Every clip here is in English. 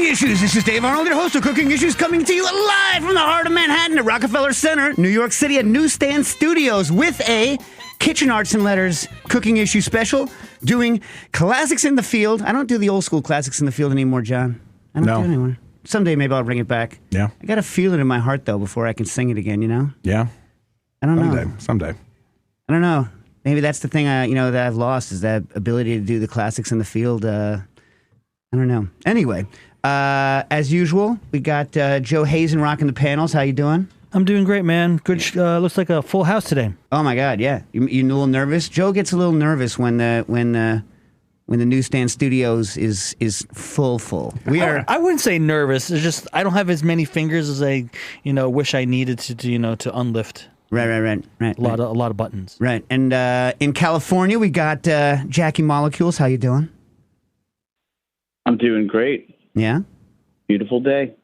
Issues. This is Dave Arnold, your host of Cooking Issues, coming to you live from the heart of Manhattan at Rockefeller Center, New York City at Newsstand Studios with a Kitchen Arts and Letters Cooking Issue special, doing classics in the field. I don't do the old school classics in the field anymore, John. I don't do it anymore. Someday maybe I'll bring it back. Yeah. I got to feel it in my heart, though, before I can sing it again, you know? Yeah. I don't know. Someday. I don't know. Maybe that's the thing that I've lost, is that ability to do the classics in the field. I don't know. Anyway, as usual, we got Joe Hazen rocking the panels. How you doing? I'm doing great, man. Good. Looks like a full house today. Oh my God, yeah. You a little nervous? Joe gets a little nervous when the Newsstand Studios is full. We are. I wouldn't say nervous. It's just I don't have as many fingers as I wish I needed to unlift. Right. A lot of buttons. Right. And in California, we got Jackie Molecules. How you doing? I'm doing great. Yeah. Beautiful day.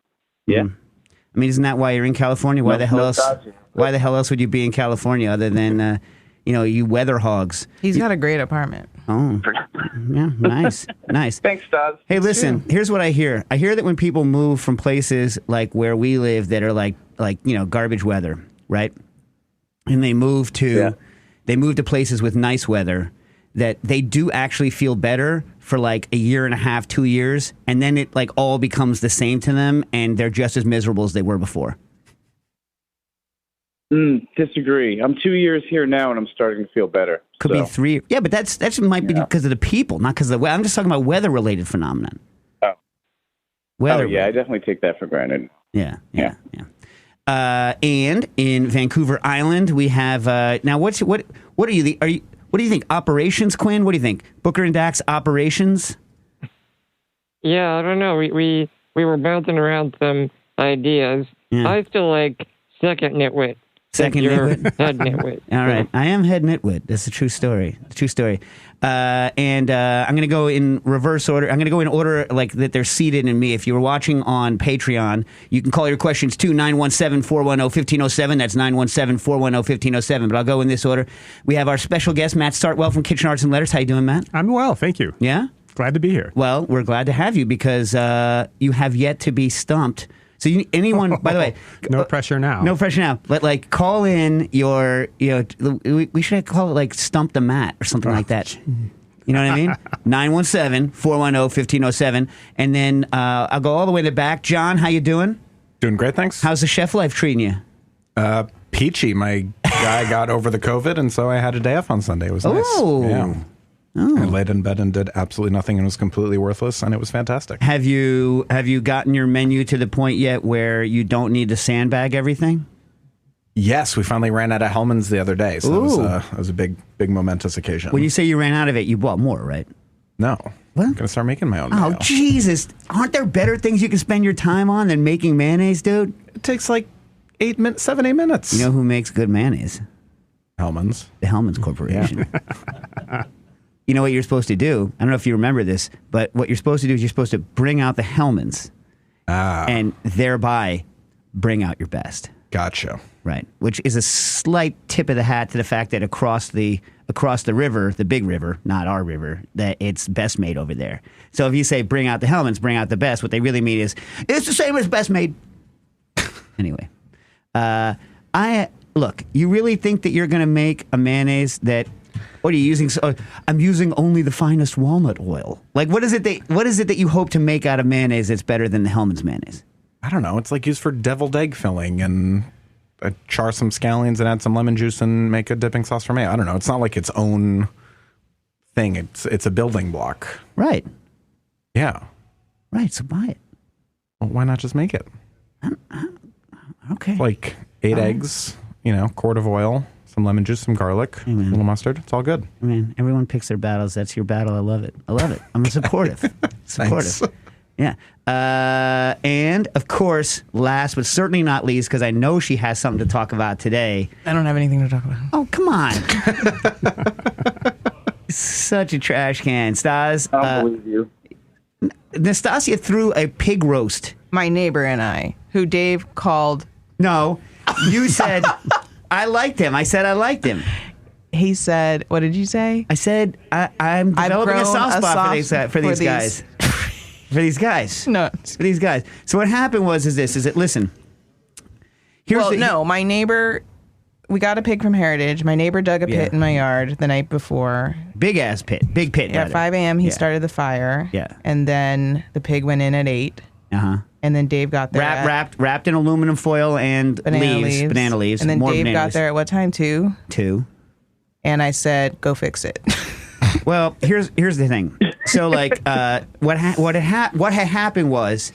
Yeah. I mean, isn't that why you're in California? Why the hell else? Why the hell else would you be in California other than you weather hogs? He's got a great apartment. Oh, yeah, nice. Thanks, Daz. Hey, listen. Here's what I hear. I hear that when people move from places like where we live that are like garbage weather, right? And they move to places with nice weather, that they do actually feel better for like a year and a half, 2 years, and then it like all becomes the same to them, and they're just as miserable as they were before. Disagree. I'm 2 years here now, and I'm starting to feel better. Could be 3. Yeah, but that might be because of the people, not because of the weather. I'm just talking about weather-related phenomenon. Oh. Weather. Oh, yeah, I definitely take that for granted. Yeah. And in Vancouver Island, we have now. What are you? What do you think? Operations, Quinn? What do you think? Booker and Dax operations? Yeah, I don't know. We were bouncing around some ideas. Yeah. I still like second nitwit. Second nitwit? Head nitwit. All right. I am head nitwit. That's a true story. And I'm going to go in reverse order. I'm going to go in order like that they're seated in me. If you were watching on Patreon, you can call your questions to 917-410-1507. That's 917-410-1507. But I'll go in this order. We have our special guest, Matt Sartwell from Kitchen Arts and Letters. How you doing, Matt? I'm well, thank you. Yeah? Glad to be here. Well, we're glad to have you because you have yet to be stumped. So anyone, by the way, no pressure now. No pressure now. But like, call in your, we should call it like Stump the Mat or something like that. You know what I mean? 917-410-1507. And then I'll go all the way to the back. John, how you doing? Doing great, thanks. How's the chef life treating you? Peachy. My guy got over the COVID, and so I had a day off on Sunday. It was nice. Oh. Yeah. Oh. I laid in bed and did absolutely nothing and was completely worthless, and it was fantastic. Have you gotten your menu to the point yet where you don't need to sandbag everything? Yes, we finally ran out of Hellman's the other day, so it was a big momentous occasion. When you say you ran out of it, you bought more, right? No. What? I'm going to start making my own Oh, mayo. Jesus. Aren't there better things you can spend your time on than making mayonnaise, dude? It takes like 8 minutes. You know who makes good mayonnaise? Hellman's. The Hellman's Corporation. Yeah. You know what you're supposed to do? I don't know if you remember this, but what you're supposed to do is you're supposed to bring out the Hellman's and thereby bring out your best. Gotcha. Right. Which is a slight tip of the hat to the fact that across the river, the big river, not our river, that it's best made over there. So if you say bring out the Hellman's, bring out the best, what they really mean is it's the same as best made. Anyway, look, you really think that you're going to make a mayonnaise that, what are you using? I'm using only the finest walnut oil. Like, what is it that you hope to make out of mayonnaise that's better than the Hellman's mayonnaise? I don't know. It's like used for deviled egg filling, and I char some scallions and add some lemon juice and make a dipping sauce for mayo. I don't know. It's not like its own thing. It's a building block. Right. Yeah. Right. So buy it. Well, why not just make it? Okay. Like 8 eggs, quart of oil, some lemon juice, some garlic, a little mustard. It's all good. I mean, everyone picks their battles. That's your battle. I love it. I'm supportive. Thanks. Yeah. And, of course, last but certainly not least, because I know she has something to talk about today. I don't have anything to talk about. Oh, come on. Such a trash can. Stas. I don't believe you. Nastasia threw a pig roast. My neighbor and I, who Dave called. No, you said, I liked him. I said I liked him. He said, what did you say? I said, I'm developing a soft spot for these guys. for these guys. No. For these guys. So what happened was listen. My neighbor, we got a pig from Heritage. My neighbor dug a pit in my yard the night before. Big pit. Yeah, at 5 a.m. he started the fire. Yeah. And then the pig went in at 8. Uh-huh. And then Dave got there wrapped in aluminum foil and banana leaves. And then more Dave got leaves. there at what time? 2? 2. And I said, go fix it. Well, here's the thing. So like what had happened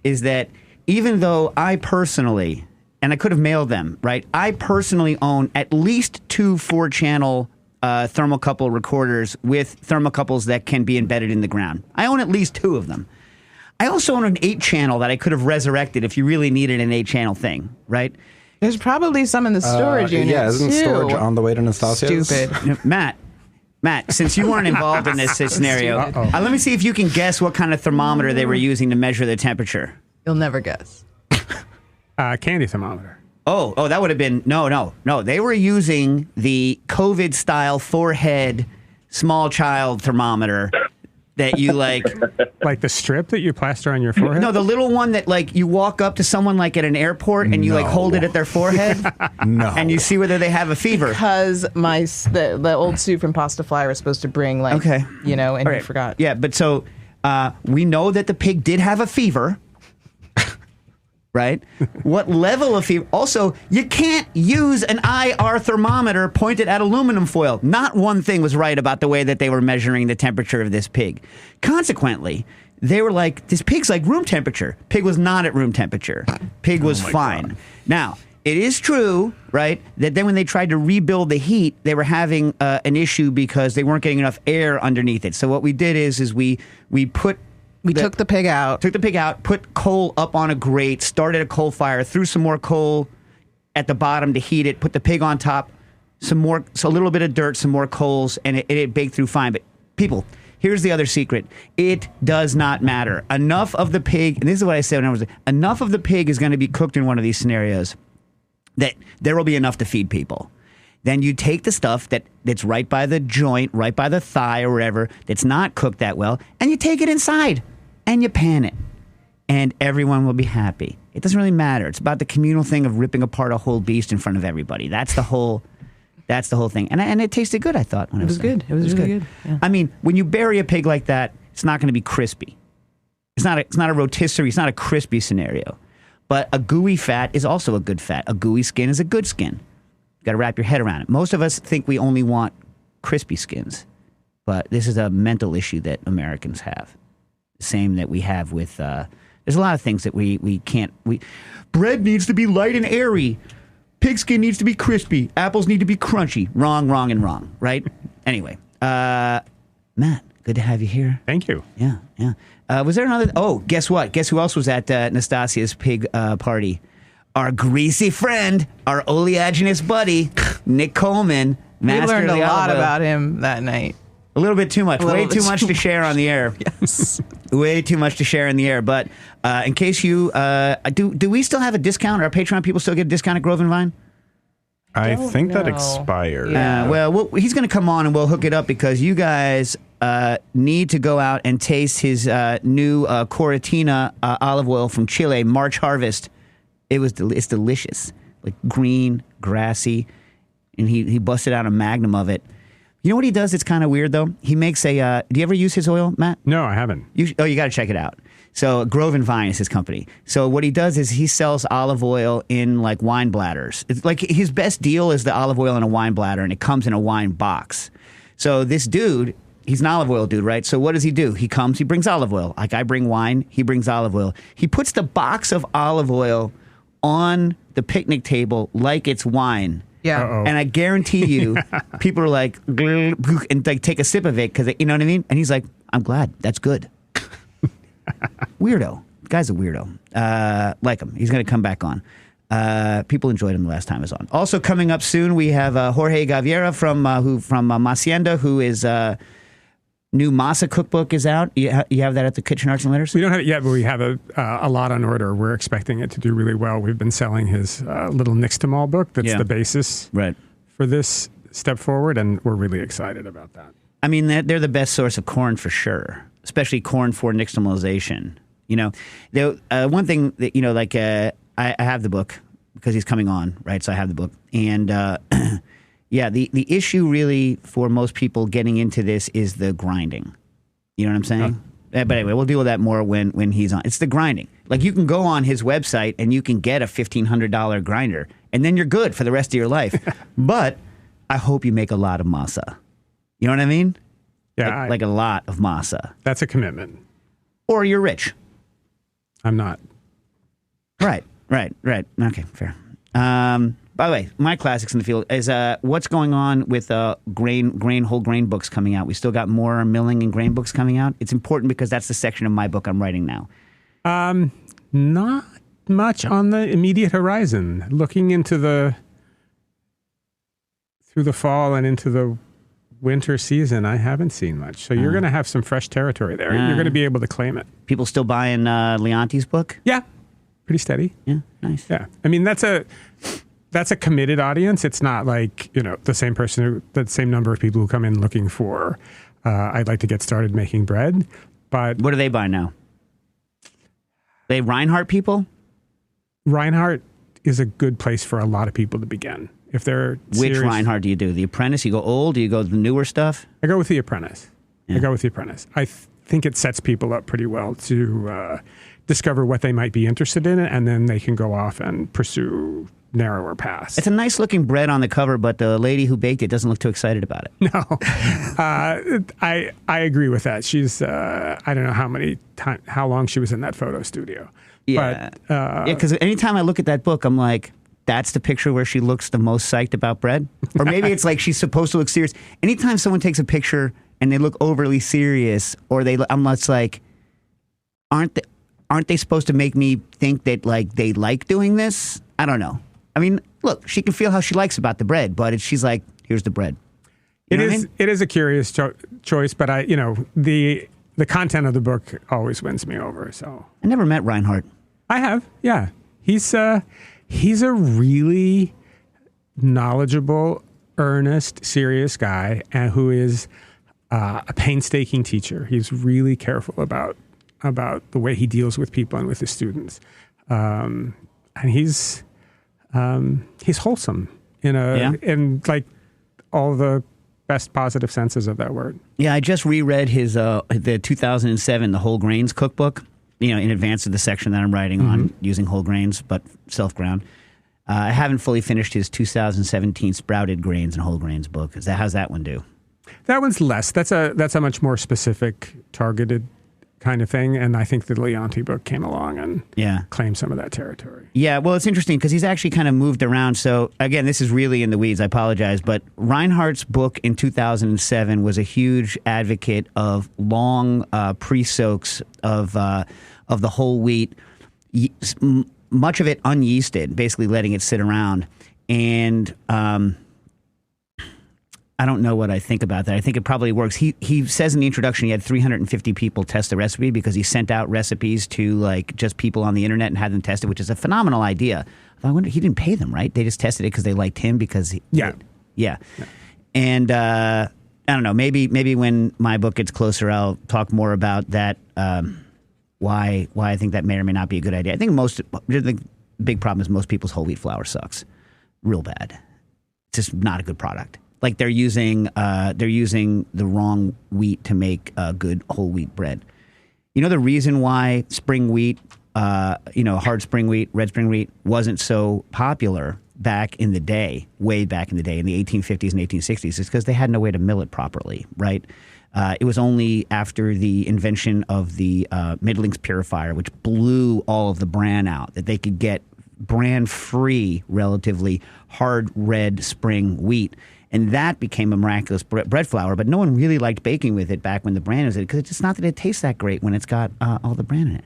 is that even though I personally, and I could have mailed them, right? I personally own at least 2 4-channel thermocouple recorders with thermocouples that can be embedded in the ground. I own at least 2 of them. I also own an 8-channel that I could have resurrected if you really needed an 8-channell thing, right? There's probably some in the storage unit. Yeah, isn't too. storage on the way to Nastasia's? Stupid. Matt, since you weren't involved in this scenario, let me see if you can guess what kind of thermometer they were using to measure the temperature. You'll never guess. Candy thermometer. Oh, that would have been no. They were using the COVID-style forehead small child thermometer that you like. Like the strip that you plaster on your forehead? No, the little one that like you walk up to someone like at an airport and you like hold it at their forehead. No. And you see whether they have a fever. Because the old Sue from Pasta Fly was supposed to bring and he forgot. Yeah, but so we know that the pig did have a fever. Right? What level of fever? Also, you can't use an IR thermometer pointed at aluminum foil. Not one thing was right about the way that they were measuring the temperature of this pig. Consequently, they were like, this pig's like room temperature. Pig was not at room temperature. Pig was fine. God. Now, it is true, right, that then when they tried to rebuild the heat, they were having an issue because they weren't getting enough air underneath it. So what we did is we took the pig out. Took the pig out, put coal up on a grate, started a coal fire, threw some more coal at the bottom to heat it, put the pig on top, a little bit of dirt, some more coals, and it baked through fine. But people, here's the other secret. It does not matter. Enough of the pig, and this is what I said when I was enough of the pig is going to be cooked in one of these scenarios that there will be enough to feed people. Then you take the stuff that's right by the joint, right by the thigh or wherever, that's not cooked that well, and you take it inside and you pan it. And everyone will be happy. It doesn't really matter. It's about the communal thing of ripping apart a whole beast in front of everybody. That's the whole thing. And it tasted good, I thought. When it was good. It was really good. Yeah. I mean, when you bury a pig like that, it's not going to be crispy. It's not a rotisserie. It's not a crispy scenario. But a gooey fat is also a good fat. A gooey skin is a good skin. You got to wrap your head around it. Most of us think we only want crispy skins, but this is a mental issue that Americans have. The same that we have with. There's a lot of things that we can't. Bread needs to be light and airy. Pigskin needs to be crispy. Apples need to be crunchy. Wrong, and wrong. Right. Anyway, Matt, good to have you here. Thank you. Yeah. Was there another? Oh, guess what? Guess who else was at Nastasia's pig party? Our greasy friend, our oleaginous buddy, Nick Coleman. We learned a lot about him that night. A little bit too much. Way too much to share on the air. Yes. Way too much to share in the air. But in case you do we still have a discount? Our Patreon people still get a discount at Grove and Vine? I think that expired. Yeah. Well, he's going to come on and we'll hook it up because you guys need to go out and taste his new Coratina olive oil from Chile, March Harvest. It's delicious, like green, grassy, and he busted out a magnum of it. You know what he does? It's kind of weird though. He makes a. Do you ever use his oil, Matt? No, I haven't. You got to check it out. So Grove and Vine is his company. So what he does is he sells olive oil in like wine bladders. It's like his best deal is the olive oil in a wine bladder, and it comes in a wine box. So this dude, he's an olive oil dude, right? So what does he do? He comes, he brings olive oil. Like I bring wine, he brings olive oil. He puts the box of olive oil on the picnic table like it's wine. Yeah. Uh-oh. And I guarantee you, people are like, and like take a sip of it because you know what I mean. And he's like, "I'm glad. That's good." Weirdo. Guy's a weirdo. Like him. He's going to come back on. People enjoyed him the last time he was on. Also coming up soon, we have Jorge Gaviera from Macienda, who is new masa cookbook is out. You have that at the Kitchen Arts and Letters? We don't have it yet, but we have a lot on order. We're expecting it to do really well. We've been selling his little Nixtamal book that's the basis for this step forward, and we're really excited about that. I mean, they're the best source of corn for sure. especially corn for nixtamalization. You know, the one thing that, you know, like I have the book because he's coming on, right? So I have the book. And yeah, the issue really for most people getting into this is the grinding. You know what I'm saying? But anyway, we'll deal with that more when he's on. It's the grinding. Like, you can go on his website and you can get a $1,500 grinder, and then you're good for the rest of your life. But I hope you make a lot of masa. You know what I mean? Yeah. Like a lot of masa. That's a commitment. Or you're rich. I'm not. Right. Okay, fair. By the way, my classics in the field is what's going on with whole grain books coming out. We still got more milling and grain books coming out. It's important because that's the section of my book I'm writing now. Not much on the immediate horizon. Looking into through the fall and into the winter season, I haven't seen much. So you're going to have some fresh territory there. You're going to be able to claim it. People still buying Leonti's book? Yeah. Pretty steady. Yeah, nice. Yeah. I mean, that's a committed audience. It's not like, you know, the same number of people who come in looking for, I'd like to get started making bread. But what do they buy now? They Reinhardt people? Reinhardt is a good place for a lot of people to begin. If they're Which Reinhardt do you do? The Apprentice? You go old? Do you go the newer stuff? I go with The Apprentice. I think it sets people up pretty well to discover what they might be interested in, and then they can go off and pursue narrower paths. It's a nice looking bread on the cover, but the lady who baked it doesn't look too excited about it. No, I agree with that. She's I don't know how long she was in that photo studio. Yeah, because anytime I look at that book, I'm like, that's the picture where she looks the most psyched about bread, or maybe it's like she's supposed to look serious. Anytime someone takes a picture and they look overly serious, or I'm just like, aren't they supposed to make me think that like they like doing this? I don't know. I mean, look, she can feel how she likes about the bread, but she's like, here's the bread. It is a curious choice, but the content of the book always wins me over. So I never met Reinhardt. I have, yeah. He's a really knowledgeable, earnest, serious guy, and who is a painstaking teacher. He's really careful about the way he deals with people and with his students, and he's wholesome in like all the best positive senses of that word. Yeah, I just reread his the 2007 The Whole Grains Cookbook. You know, in advance of the section that I'm writing on using whole grains but self-ground. I haven't fully finished his 2017 Sprouted Grains and Whole Grains book. How's that one do? That one's less. That's a much more specific, targeted kind of thing. And I think the Leonti book came along and claimed some of that territory. Yeah, well, it's interesting because he's actually kind of moved around. So, again, this is really in the weeds. I apologize. But Reinhardt's book in 2007 was a huge advocate of long pre-soaks of the whole wheat, much of it unyeasted, basically letting it sit around. And I don't know what I think about that. I think it probably works. He says in the introduction he had 350 people test the recipe because he sent out recipes to like just people on the internet and had them tested, which is a phenomenal idea. I wonder, he didn't pay them, right? They just tested it because they liked him because yeah. And I don't know. Maybe when my book gets closer, I'll talk more about that. Why I think that may or may not be a good idea. I think the big problem is most people's whole wheat flour sucks real bad. It's just not a good product. Like they're using the wrong wheat to make good whole wheat bread. You know the reason why spring wheat, hard spring wheat, red spring wheat wasn't so popular back in the day, way back in the day, in the 1850s and 1860s, is because they had no way to mill it properly, right? It was only after the invention of the middlings purifier, which blew all of the bran out, that they could get bran-free, relatively hard red spring wheat. And that became a miraculous bread flour, but no one really liked baking with it back when the bran was in it, because it's just not that it tastes that great when it's got all the bran in it.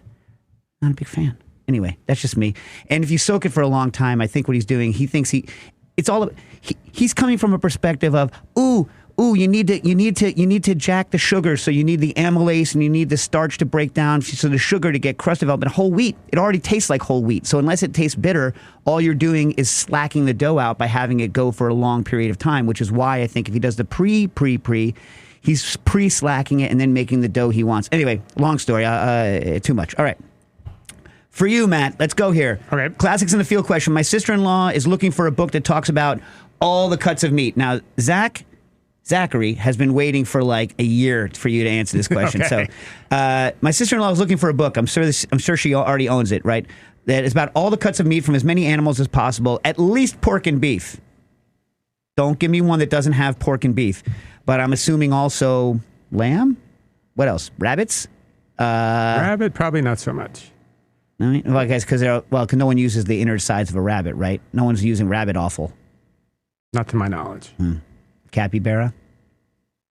Not a big fan. Anyway, that's just me. And if you soak it for a long time, I think what he's doing, he thinks he's coming from a perspective of, you need to jack the sugar, so you need the amylase and you need the starch to break down, so the sugar to get crust development. Whole wheat, it already tastes like whole wheat. So unless it tastes bitter, all you're doing is slacking the dough out by having it go for a long period of time, which is why I think if he does the pre, He's pre-slacking it and then making the dough he wants. Anyway, long story. Too much. All right. For you, Matt, let's go here. Okay. Classics in the Field question. My sister-in-law is looking for a book that talks about all the cuts of meat. Now, Zachary has been waiting for like a year for you to answer this question. Okay. So, my sister-in-law is looking for a book. I'm sure she already owns it, right? That is about all the cuts of meat from as many animals as possible, at least pork and beef. Don't give me one that doesn't have pork and beef. But I'm assuming also lamb? What else? Rabbits? Rabbit, probably not so much. I mean, well, I guess because no one uses the inner sides of a rabbit, right? No one's using rabbit offal. Not to my knowledge. Capybara?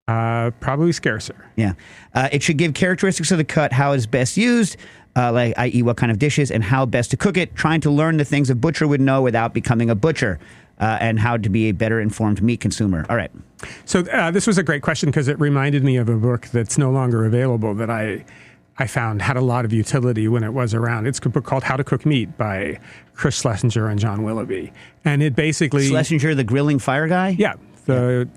Probably scarcer. Yeah. It should give characteristics of the cut, how it's best used, like i.e. what kind of dishes, and how best to cook it, trying to learn the things a butcher would know without becoming a butcher, and how to be a better informed meat consumer. All right. So this was a great question because it reminded me of a book that's no longer available that I found had a lot of utility when it was around. It's a book called How to Cook Meat by Chris Schlesinger and John Willoughby. And it basically... Schlesinger, the grilling fire guy? Yeah. The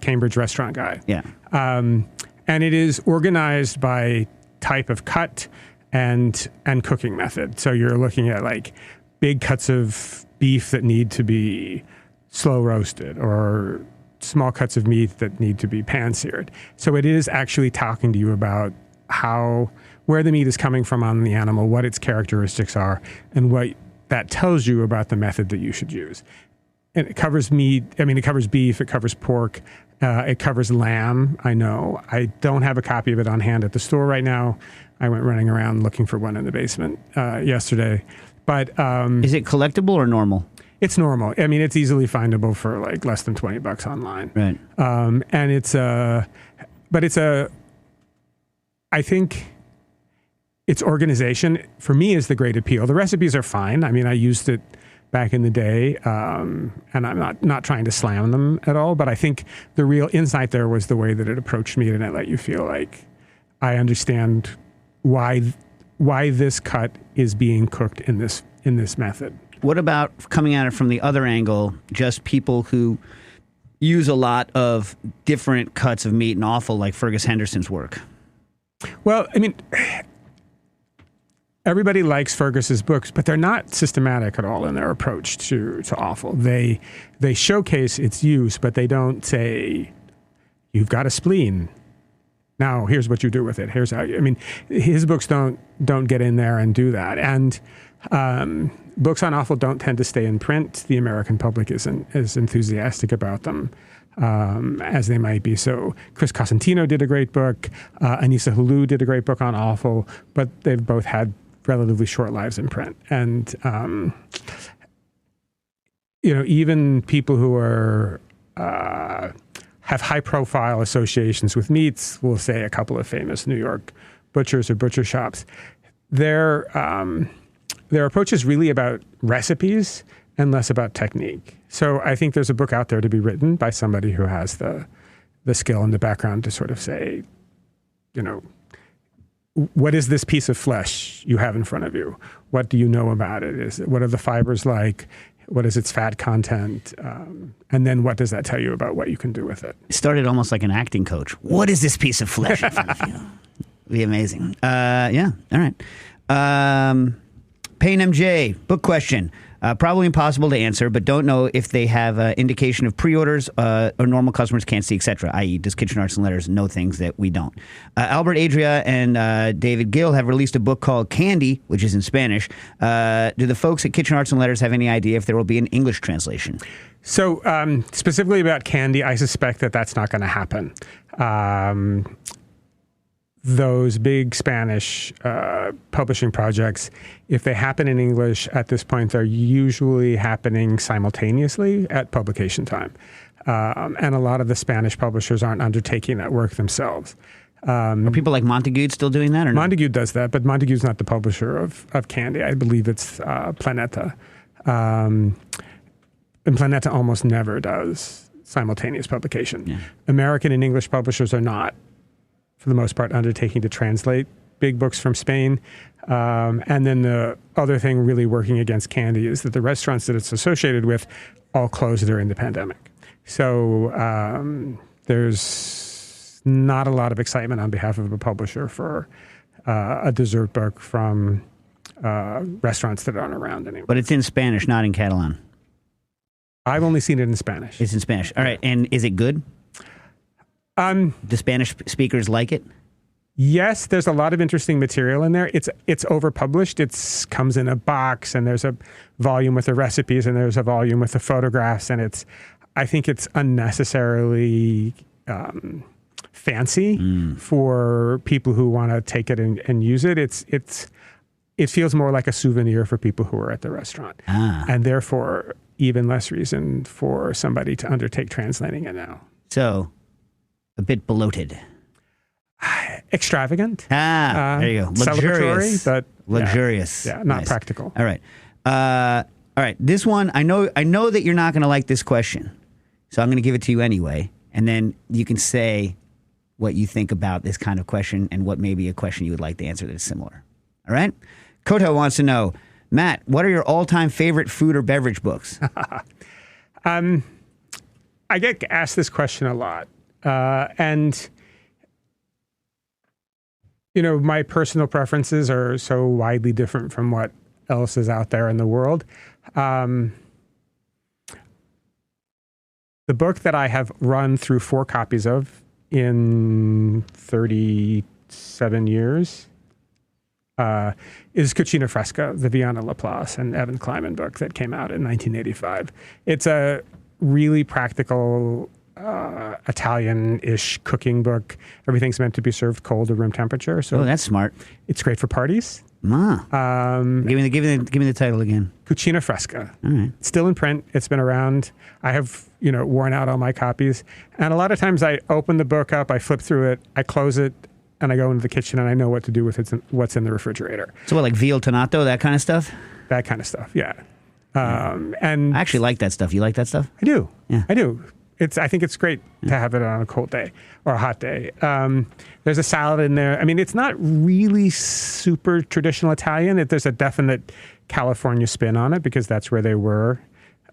Cambridge restaurant guy. Yeah. And it is organized by type of cut and cooking method. So you're looking at like big cuts of beef that need to be slow roasted or small cuts of meat that need to be pan-seared. So it is actually talking to you about where the meat is coming from on the animal, what its characteristics are, and what that tells you about the method that you should use. And it covers meat. I mean, it covers beef. It covers pork. It covers lamb. I know. I don't have a copy of it on hand at the store right now. I went running around looking for one in the basement yesterday. But is it collectible or normal? It's normal. I mean, it's easily findable for like less than $20 online. Right. And I think its organization for me is the great appeal. The recipes are fine. I mean, I used it back in the day, and I'm not trying to slam them at all, but I think the real insight there was the way that it approached me, and it let you feel like I understand why this cut is being cooked in this method. What about coming at it from the other angle, just people who use a lot of different cuts of meat and offal, like Fergus Henderson's work? Well, I mean, everybody likes Fergus's books, but they're not systematic at all in their approach to offal. They showcase its use, but they don't say, you've got a spleen. Now, here's what you do with it. Here's how you... I mean, his books don't get in there and do that. And books on offal don't tend to stay in print. The American public isn't as enthusiastic about them as they might be. So Chris Cosentino did a great book. Anissa Halou did a great book on offal, but they've both had relatively short lives in print. And, even people who are... have high-profile associations with meats, we'll say a couple of famous New York butchers or butcher shops. Their approach is really about recipes and less about technique. So I think there's a book out there to be written by somebody who has the skill and the background to sort of say, what is this piece of flesh you have in front of you? What do you know about it? What are the fibers like? What is its fat content? And then what does that tell you about what you can do with it? It started almost like an acting coach. What is this piece of flesh in front of you? It'd be amazing. Yeah. All right. Payne MJ, book question. Probably impossible to answer, but don't know if they have indication of pre-orders or normal customers can't see, etc., i.e. does Kitchen Arts and Letters know things that we don't? Albert Adria and David Gill have released a book called Candy, which is in Spanish. Do the folks at Kitchen Arts and Letters have any idea if there will be an English translation? So specifically about Candy, I suspect that that's not going to happen. Those big Spanish publishing projects, if they happen in English at this point, they're usually happening simultaneously at publication time. And a lot of the Spanish publishers aren't undertaking that work themselves. Are people like Montague still doing that? Or no? Montague does that, but Montague's not the publisher of Candy. I believe it's Planeta. And Planeta almost never does simultaneous publication. Yeah. American and English publishers are not, for the most part, undertaking to translate big books from Spain. And then the other thing really working against Candy is that the restaurants that it's associated with all closed during the pandemic. So there's not a lot of excitement on behalf of a publisher for a dessert book from restaurants that aren't around anymore. But it's in Spanish, not in Catalan. I've only seen it in Spanish. It's in Spanish. All right. And is it good? Do Spanish speakers like it? Yes, there's a lot of interesting material in there. It's overpublished. It comes in a box, and there's a volume with the recipes, and there's a volume with the photographs, and I think it's unnecessarily fancy for people who want to take it and use it. It feels more like a souvenir for people who are at the restaurant, and therefore even less reason for somebody to undertake translating it now. So, a bit bloated. Extravagant. There you go. Luxurious. But luxurious. Yeah, not practical. All right. All right. This one, I know that you're not going to like this question, so I'm going to give it to you anyway, and then you can say what you think about this kind of question and what maybe a question you would like to answer that is similar. All right. Koto wants to know, Matt, what are your all-time favorite food or beverage books? I get asked this question a lot, and my personal preferences are so widely different from what else is out there in the world. The book that I have run through 4 copies of in 37 years is Cucina Fresca, the Viana Laplace and Evan Kleiman book that came out in 1985. It's a really practical Italian-ish cooking book. Everything's meant to be served cold to room temperature. So that's smart. It's great for parties. Give me the title again. Cucina Fresca. All right. It's still in print. It's been around. I have, worn out all my copies. And a lot of times I open the book up, I flip through it, I close it, and I go into the kitchen and I know what to do with what's in the refrigerator. So what, like veal tonato, that kind of stuff? That kind of stuff, yeah. And I actually like that stuff. You like that stuff? I do. Yeah. I do. I think it's great to have it on a cold day or a hot day. There's a salad in there. I mean, it's not really super traditional Italian. There's a definite California spin on it because that's where they were.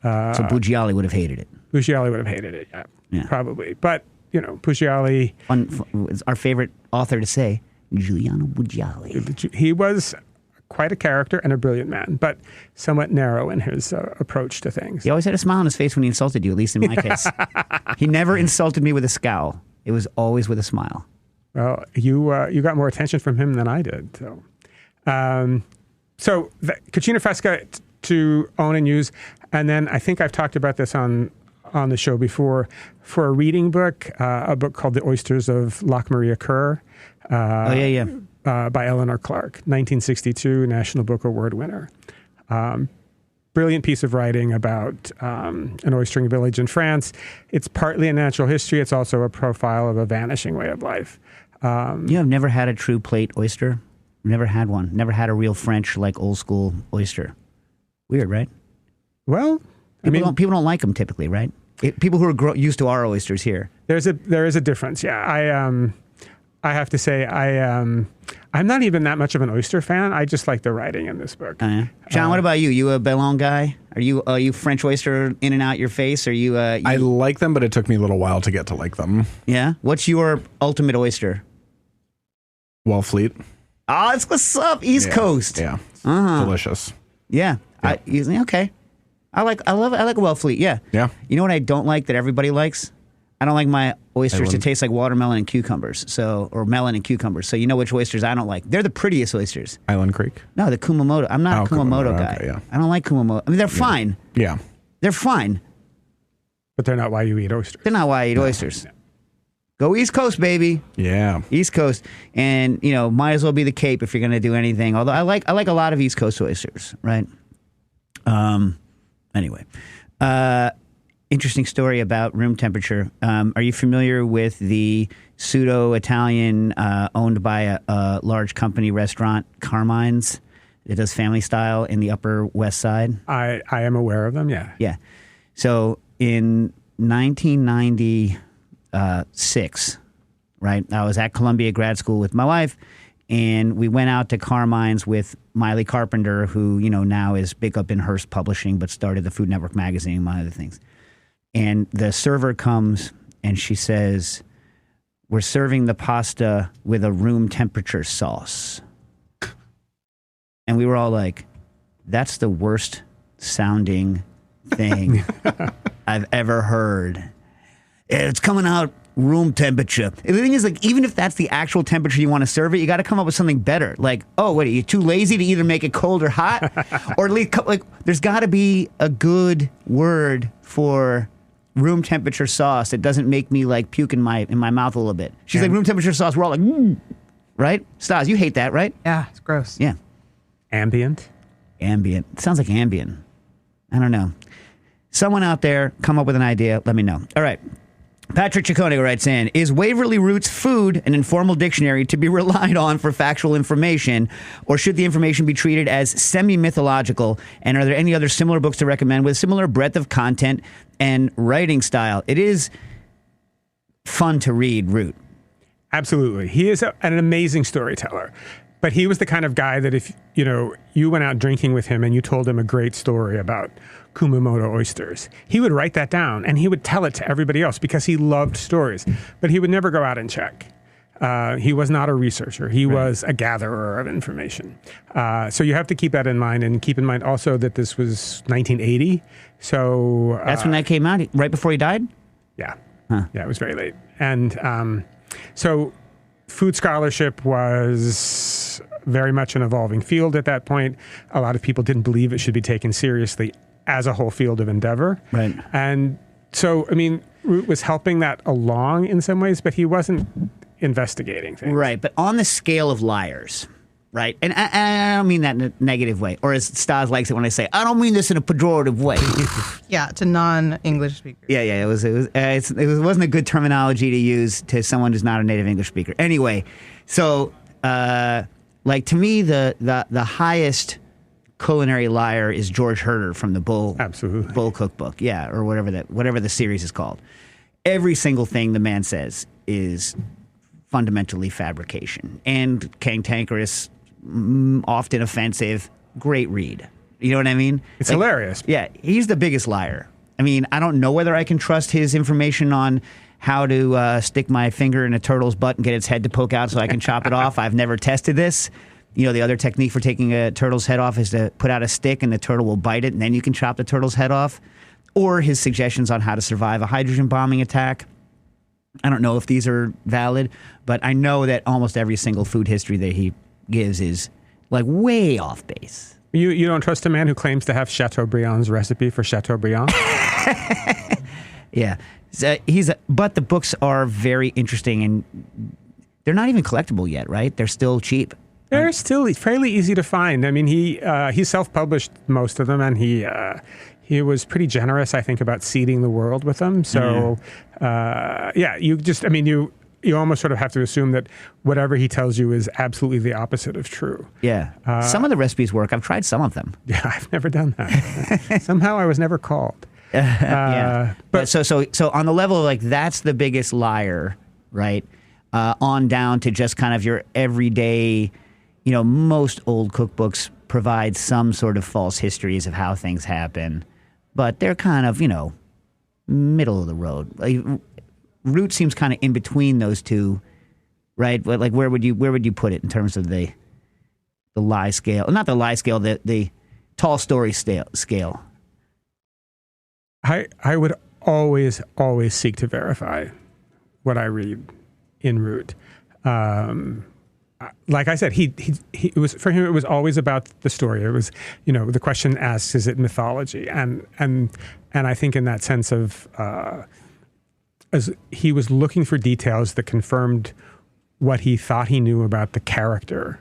So Buggiali would have hated it. Buggiali would have hated it, yeah. Probably. But, Buggiali... Our favorite author to say, Giuliano Buggiali. He was quite a character and a brilliant man, but somewhat narrow in his approach to things. He always had a smile on his face when he insulted you, at least in my case. He never insulted me with a scowl. It was always with a smile. Well, you got more attention from him than I did. So the Cucina Fresca to own and use, and then I think I've talked about this on the show before, for a reading book, a book called The Oysters of Loch Maria Kerr. By Eleanor Clark, 1962 National Book Award winner. Brilliant piece of writing about an oystering village in France. It's partly a natural history. It's also a profile of a vanishing way of life. You have never had a true plate oyster? Never had one. Never had a real French, like old school oyster. Weird, right? Well, people don't like them typically, right? People who are used to our oysters here. There is a difference. Yeah, I have to say I'm not even that much of an oyster fan. I just like the writing in this book. John, what about you? You a Bellon guy? Are you French oyster in and out your face? Are you? I like them, but it took me a little while to get to like them. Yeah. What's your ultimate oyster? Wellfleet. Oh, it's what's up, East Coast. Yeah. Delicious. Yeah. Okay. I like a Wellfleet. Yeah. Yeah. You know what I don't like that everybody likes? I don't like my oysters to taste like watermelon and cucumbers, or melon and cucumbers. So you know which oysters I don't like. They're the prettiest oysters. Island Creek? No, the Kumamoto. I'm not a Kumamoto guy. Okay, yeah. I don't like Kumamoto. I mean, they're fine. Yeah. They're fine. But they're not why you eat oysters. They're not why I eat oysters. No. Go East Coast, baby. Yeah. East Coast. And, might as well be the Cape if you're going to do anything. Although I like a lot of East Coast oysters, right? Anyway. Interesting story about room temperature. Are you familiar with the pseudo-Italian owned by a large company restaurant, Carmine's? It does family style in the Upper West Side. I am aware of them, yeah. Yeah. So in 1996, right, I was at Columbia grad school with my wife, and we went out to Carmine's with Miley Carpenter, who, now is big up in Hearst Publishing, but started the Food Network magazine, among other things. And the server comes and she says, "We're serving the pasta with a room temperature sauce." And we were all like, that's the worst sounding thing I've ever heard. It's coming out room temperature. And the thing is, like, even if that's the actual temperature you want to serve it, you got to come up with something better. Like, oh, what, are you too lazy to either make it cold or hot? Or at least, like, there's got to be a good word for room temperature sauce that doesn't make me, like, puke in my mouth a little bit. She's like, room temperature sauce. We're all like, right? Stas, you hate that, right? Yeah, it's gross. Yeah. Ambient. It sounds like ambient. I don't know. Someone out there, come up with an idea. Let me know. All right. Patrick Ciccone writes in, is Waverly Roots food an informal dictionary to be relied on for factual information, or should the information be treated as semi-mythological? And are there any other similar books to recommend with similar breadth of content and writing style? It is fun to read, Root. Absolutely. He is an amazing storyteller. But he was the kind of guy that if, you went out drinking with him and you told him a great story about Kumamoto oysters, he would write that down and he would tell it to everybody else because he loved stories. But he would never go out and check. He was not a researcher. He was a gatherer of information. So you have to keep that in mind, and keep in mind also that this was 1980. So that's when that came out, right before he died? Yeah. Huh. Yeah, it was very late. And so food scholarship was very much an evolving field at that point. A lot of people didn't believe it should be taken seriously as a whole field of endeavor. Right. And so, Root was helping that along in some ways, but he wasn't investigating things. Right, but on the scale of liars, right? And I don't mean that in a negative way, or as Stas likes it when I say, I don't mean this in a pejorative way. Yeah, to non-English speakers. Yeah, it wasn't a good terminology to use to someone who's not a native English speaker. Anyway, so to me, the highest culinary liar is George Herter from the Bull Cookbook, or whatever the series is called. Every single thing the man says is fundamentally fabrication and cantankerous, often offensive. Great read. You know what I mean? It's hilarious. Yeah, he's the biggest liar. I don't know whether I can trust his information on how to stick my finger in a turtle's butt and get its head to poke out so I can chop it off. I've never tested this. The other technique for taking a turtle's head off is to put out a stick and the turtle will bite it, and then you can chop the turtle's head off. Or his suggestions on how to survive a hydrogen bombing attack. I don't know if these are valid, but I know that almost every single food history that he gives is like way off base. You don't trust a man who claims to have Chateaubriand's recipe for Chateaubriand? Yeah. But the books are very interesting, and they're not even collectible yet, right? They're still cheap. They're still fairly easy to find. He self-published most of them, and he was pretty generous, I think, about seeding the world with them. So, you almost sort of have to assume that whatever he tells you is absolutely the opposite of true. Yeah. Some of the recipes work. I've tried some of them. Yeah, I've never done that. Somehow I was never called. But so on the level of like, that's the biggest liar, right? On down to just kind of your everyday, most old cookbooks provide some sort of false histories of how things happen, but they're kind of, middle of the road. Like, Root seems kind of in between those two, right? But like, where would you put it in terms of the lie scale? Not the lie scale, the tall story scale. I would always seek to verify what I read in Root. Like I said, it was for him. It was always about the story. It was, the question asked, is it mythology? And I think in that sense of, as he was looking for details that confirmed what he thought he knew about the character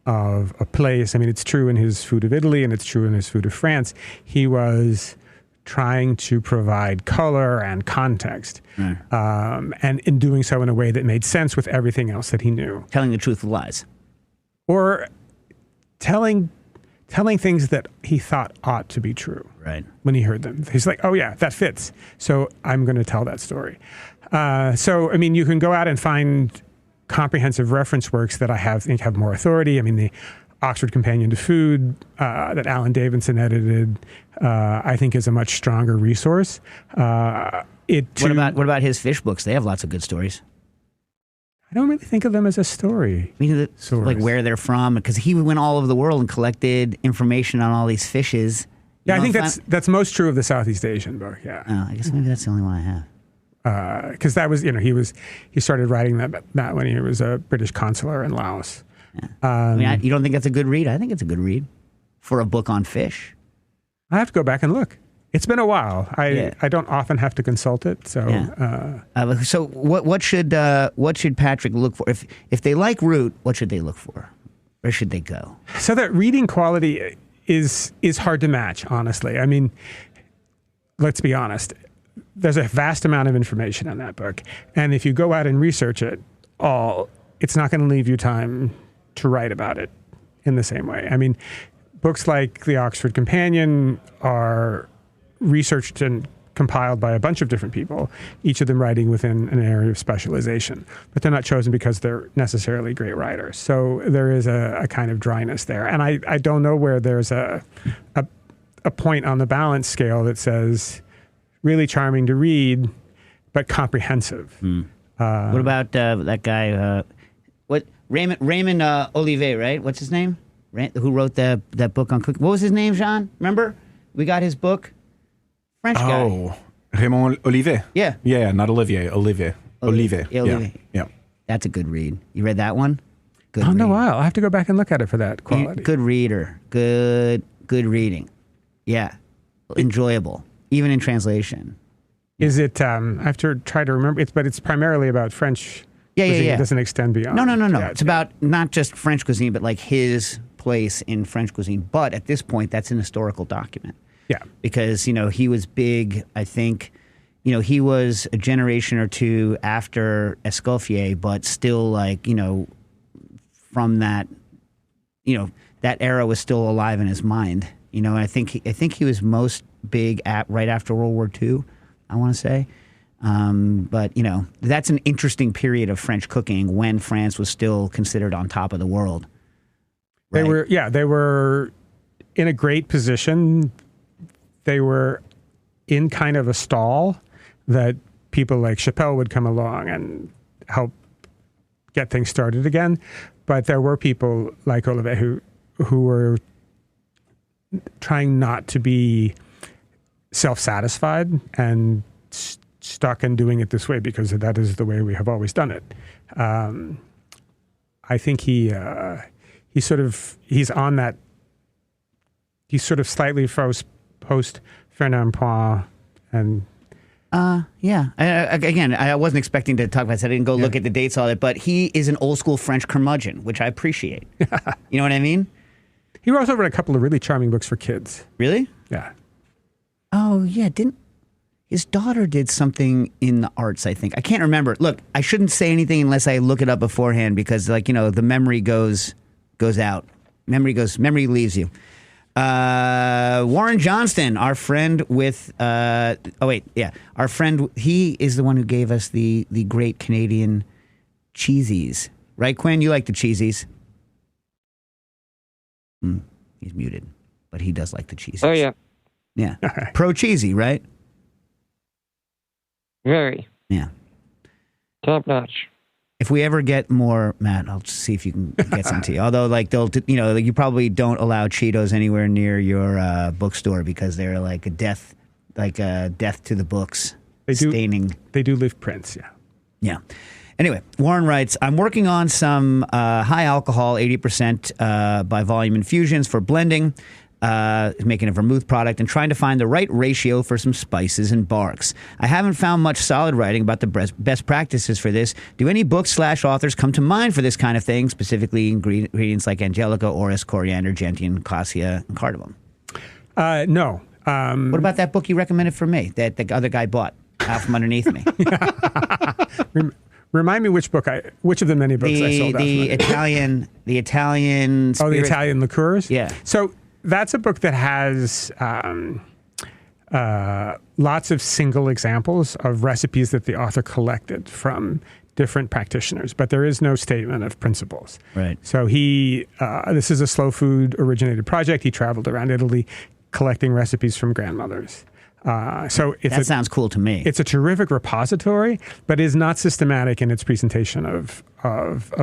of a place. It's true in his Food of Italy, and it's true in his Food of France. He was trying to provide color and context, and in doing so in a way that made sense with everything else that he knew. Telling the truth with lies. Or telling things that he thought ought to be true. Right. When he heard them. He's like, oh yeah, that fits. So I'm going to tell that story. You can go out and find comprehensive reference works that I think have more authority. The Oxford Companion to Food that Alan Davidson edited, I think is a much stronger resource. What about his fish books? They have lots of good stories. I don't really think of them as a story. I mean, like where they're from, because he went all over the world and collected information on all these fishes. Yeah, I think that's most true of the Southeast Asian book. Yeah. Oh, I guess maybe that's the only one I have. Because that was, he started writing that when he was a British consular in Laos. Yeah. You don't think that's a good read? I think it's a good read for a book on fish. I have to go back and look. It's been a while. I don't often have to consult it. So, so what should Patrick look for if they like Root? What should they look for? Where should they go? So that reading quality is hard to match. Honestly, I mean, let's be honest. There's a vast amount of information in that book, and if you go out and research it all, it's not going to leave you time to write about it in the same way. I mean, books like the Oxford Companion are researched and compiled by a bunch of different people, each of them writing within an area of specialization, but they're not chosen because they're necessarily great writers. So there is a kind of dryness there. And I don't know where there's a point on the balance scale that says really charming to read, but comprehensive. What about that guy, Raymond Olivet, right? What's his name? Who wrote that book on cooking? What was his name, Jean? Remember? We got his book. French guy. Oh, Raymond Olivet. Yeah. Yeah, not Olivier. Olivet. Olivet. Yeah, Olivet. Yeah. That's a good read. You read that one? Good read. No, I'll have to go back and look at it for that quality. Good reader. Good reading. Yeah. Enjoyable. Even in translation. Is it, I have to try to remember, but it's primarily about French cuisine. It doesn't extend beyond. No. It's about not just French cuisine, but like his place in French cuisine. But at this point, that's an historical document. Yeah. Because, he was big, I think, he was a generation or two after Escoffier, but still from that, that era was still alive in his mind. I think he was most big right after World War II, I want to say. But, that's an interesting period of French cooking when France was still considered on top of the world. Right? They were in a great position. They were in kind of a stall that people like Chappelle would come along and help get things started again. But there were people like Olivet who were trying not to be self-satisfied and stuck in doing it this way because that is the way we have always done it. I think he's on that. He's sort of slightly post Fernand Point and I wasn't expecting to talk about this. I didn't go look at the dates on it, but he is an old school French curmudgeon, which I appreciate. You know what I mean? He also wrote a couple of really charming books for kids. Really? Yeah. Oh yeah, his daughter did something in the arts, I think. I can't remember. Look, I shouldn't say anything unless I look it up beforehand because the memory goes out. Memory leaves you. Warren Johnston, our friend with our friend, he is the one who gave us the great Canadian cheesies. Right, Quinn? You like the cheesies? He's muted, but he does like the cheesies. Oh, yeah. Yeah. Pro cheesy, right? Very. Yeah. Top notch. If we ever get more, Matt, I'll just see if you can get some tea. Although, you probably don't allow Cheetos anywhere near your bookstore because they're like a death to the books. Staining. They do leave prints, yeah. Yeah. Anyway, Warren writes, I'm working on some high alcohol, 80% by volume infusions for blending, making a vermouth product, and trying to find the right ratio for some spices and barks. I haven't found much solid writing about the best practices for this. Do any books/authors come to mind for this kind of thing, specifically ingredients like angelica, orris, coriander, gentian, cassia, and cardamom? No. What about that book you recommended for me that the other guy bought out from underneath me? Remind me which of the many books I sold out from Italian. Oh, the Italian liqueurs? Yeah. So that's a book that has lots of single examples of recipes that the author collected from different practitioners, but there is no statement of principles. Right. So this is a slow food originated project. He traveled around Italy collecting recipes from grandmothers. So that sounds cool to me. It's a terrific repository, but is not systematic in its presentation of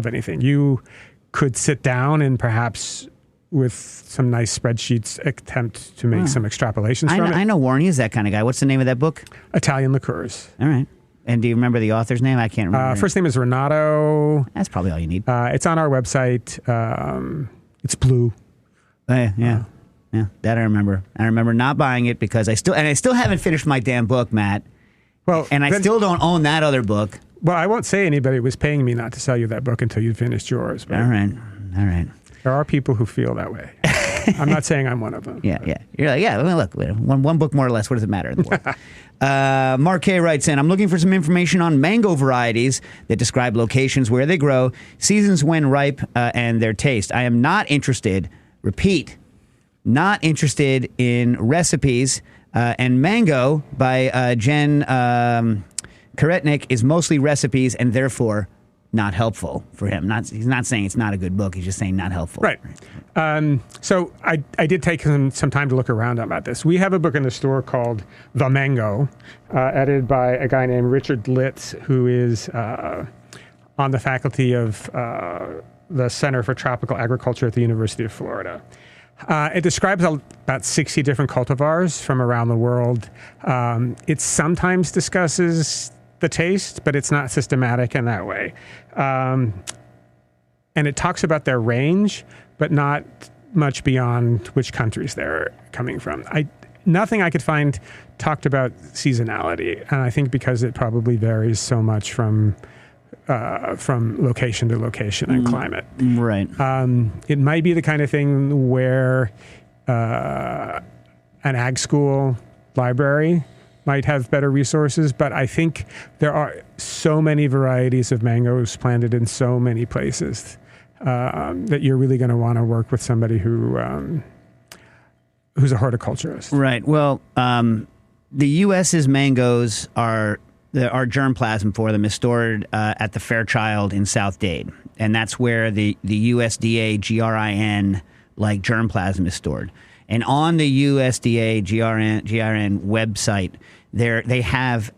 anything. You could sit down and perhaps with some nice spreadsheets attempt to make some extrapolations from it. I know Warren is that kind of guy. What's the name of that book? Italian Liqueurs. All right. And do you remember the author's name? I can't remember. First name is Renato. That's probably all you need. It's on our website. It's blue. Yeah, that I remember. I remember not buying it because I still haven't finished my damn book, Matt. Well, and I still don't own that other book. Well, I won't say anybody was paying me not to sell you that book until you finished yours. But all right. There are people who feel that way. I'm not saying I'm one of them. Yeah. You're like, well, look, one book more or less. What does it matter in the world? Mark K. writes in, I'm looking for some information on mango varieties that describe locations where they grow, seasons when ripe, and their taste. I am not interested, repeat, not interested in recipes. And Mango by Jen Karetnik is mostly recipes and therefore not helpful for him. He's not saying it's not a good book. He's just saying not helpful. Right. So I did take some time to look around about this. We have a book in the store called The Mango, edited by a guy named Richard Litz, who is on the faculty of the Center for Tropical Agriculture at the University of Florida. It describes about 60 different cultivars from around the world. It sometimes discusses the taste, but it's not systematic in that way. And it talks about their range, but not much beyond which countries they're coming from. Nothing I could find talked about seasonality, and I think because it probably varies so much from location to location and climate. Right. It might be the kind of thing where an ag school library might have better resources, but I think there are so many varieties of mangoes planted in so many places that you're really going to want to work with somebody who's a horticulturist. Right. Well, the U.S.'s mangoes our germplasm for them is stored at the Fairchild in South Dade, and that's where the USDA GRIN germplasm is stored. And on the USDA GRN website, they have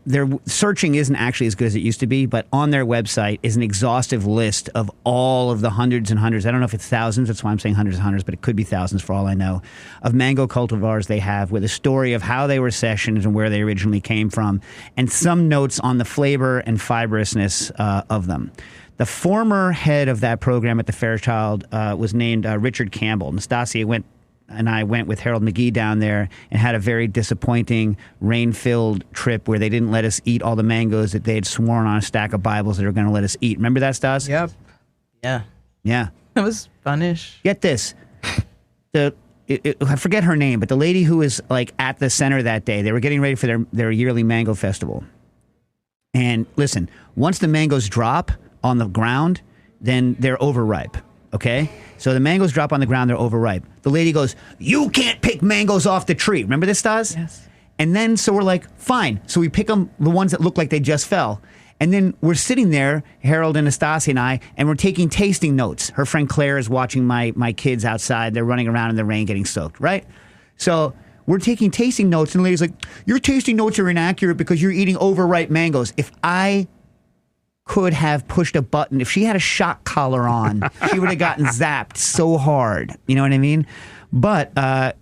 their searching isn't actually as good as it used to be, but on their website is an exhaustive list of all of the hundreds and hundreds. I don't know if it's thousands. That's why I'm saying hundreds and hundreds, but it could be thousands for all I know, of mango cultivars they have with a story of how they were sessioned and where they originally came from, and some notes on the flavor and fibrousness of them. The former head of that program at the Fairchild was named Richard Campbell. Nastasia and I went with Harold McGee down there and had a very disappointing, rain-filled trip where they didn't let us eat all the mangoes that they had sworn on a stack of Bibles that they were going to let us eat. Remember that, Stas? Yep. Yeah. Yeah. It was funnish. Get this. I forget her name, but the lady who was at the center that day, they were getting ready for their yearly mango festival. And listen, once the mangoes drop on the ground, then they're overripe. Okay? So the mangoes drop on the ground, they're overripe. The lady goes, "You can't pick mangoes off the tree." Remember this, Stas? Yes. And then, so we're like, fine. So we pick them, the ones that look like they just fell. And then we're sitting there, Harold and Nastasia and I, and we're taking tasting notes. Her friend Claire is watching my kids outside. They're running around in the rain getting soaked, right? So we're taking tasting notes, and the lady's like, "Your tasting notes are inaccurate because you're eating overripe mangoes." If I could have pushed a button, if she had a shock collar on, she would have gotten zapped so hard. You know what I mean? But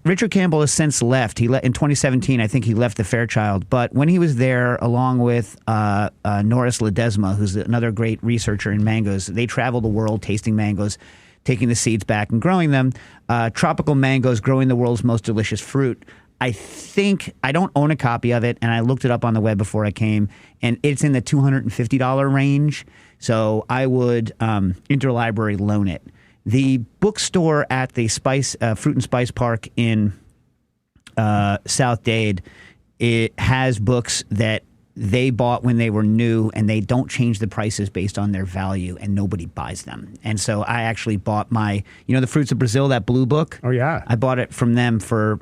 Richard Campbell has since left. In 2017, I think he left the Fairchild. But when he was there, along with Norris Ledesma, who's another great researcher in mangoes, they travel the world tasting mangoes, taking the seeds back and growing them. Tropical mangoes, growing the world's most delicious fruit. I think, I don't own a copy of it, and I looked it up on the web before I came, and it's in the $250 range. So I would interlibrary loan it. The bookstore at the Fruit and Spice Park in South Dade, it has books that they bought when they were new, and they don't change the prices based on their value, and nobody buys them. And so I actually bought the Fruits of Brazil, that blue book. Oh, yeah. I bought it from them for,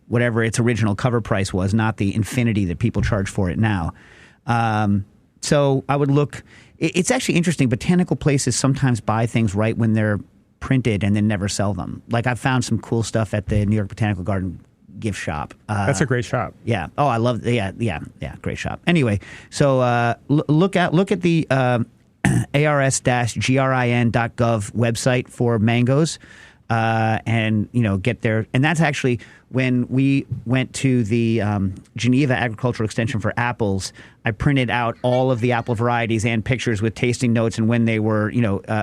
whatever its original cover price was, not the infinity that people charge for it now. So I would look. It's actually interesting. Botanical places sometimes buy things right when they're printed and then never sell them. Like, I found some cool stuff at the New York Botanical Garden gift shop. That's a great shop. Yeah. Oh, I love. Yeah. Great shop. Anyway, so look at the ars-grin.gov website for mangoes, and get there. And that's actually when we went to the Geneva Agricultural Extension for apples. I printed out all of the apple varieties and pictures with tasting notes and when they were,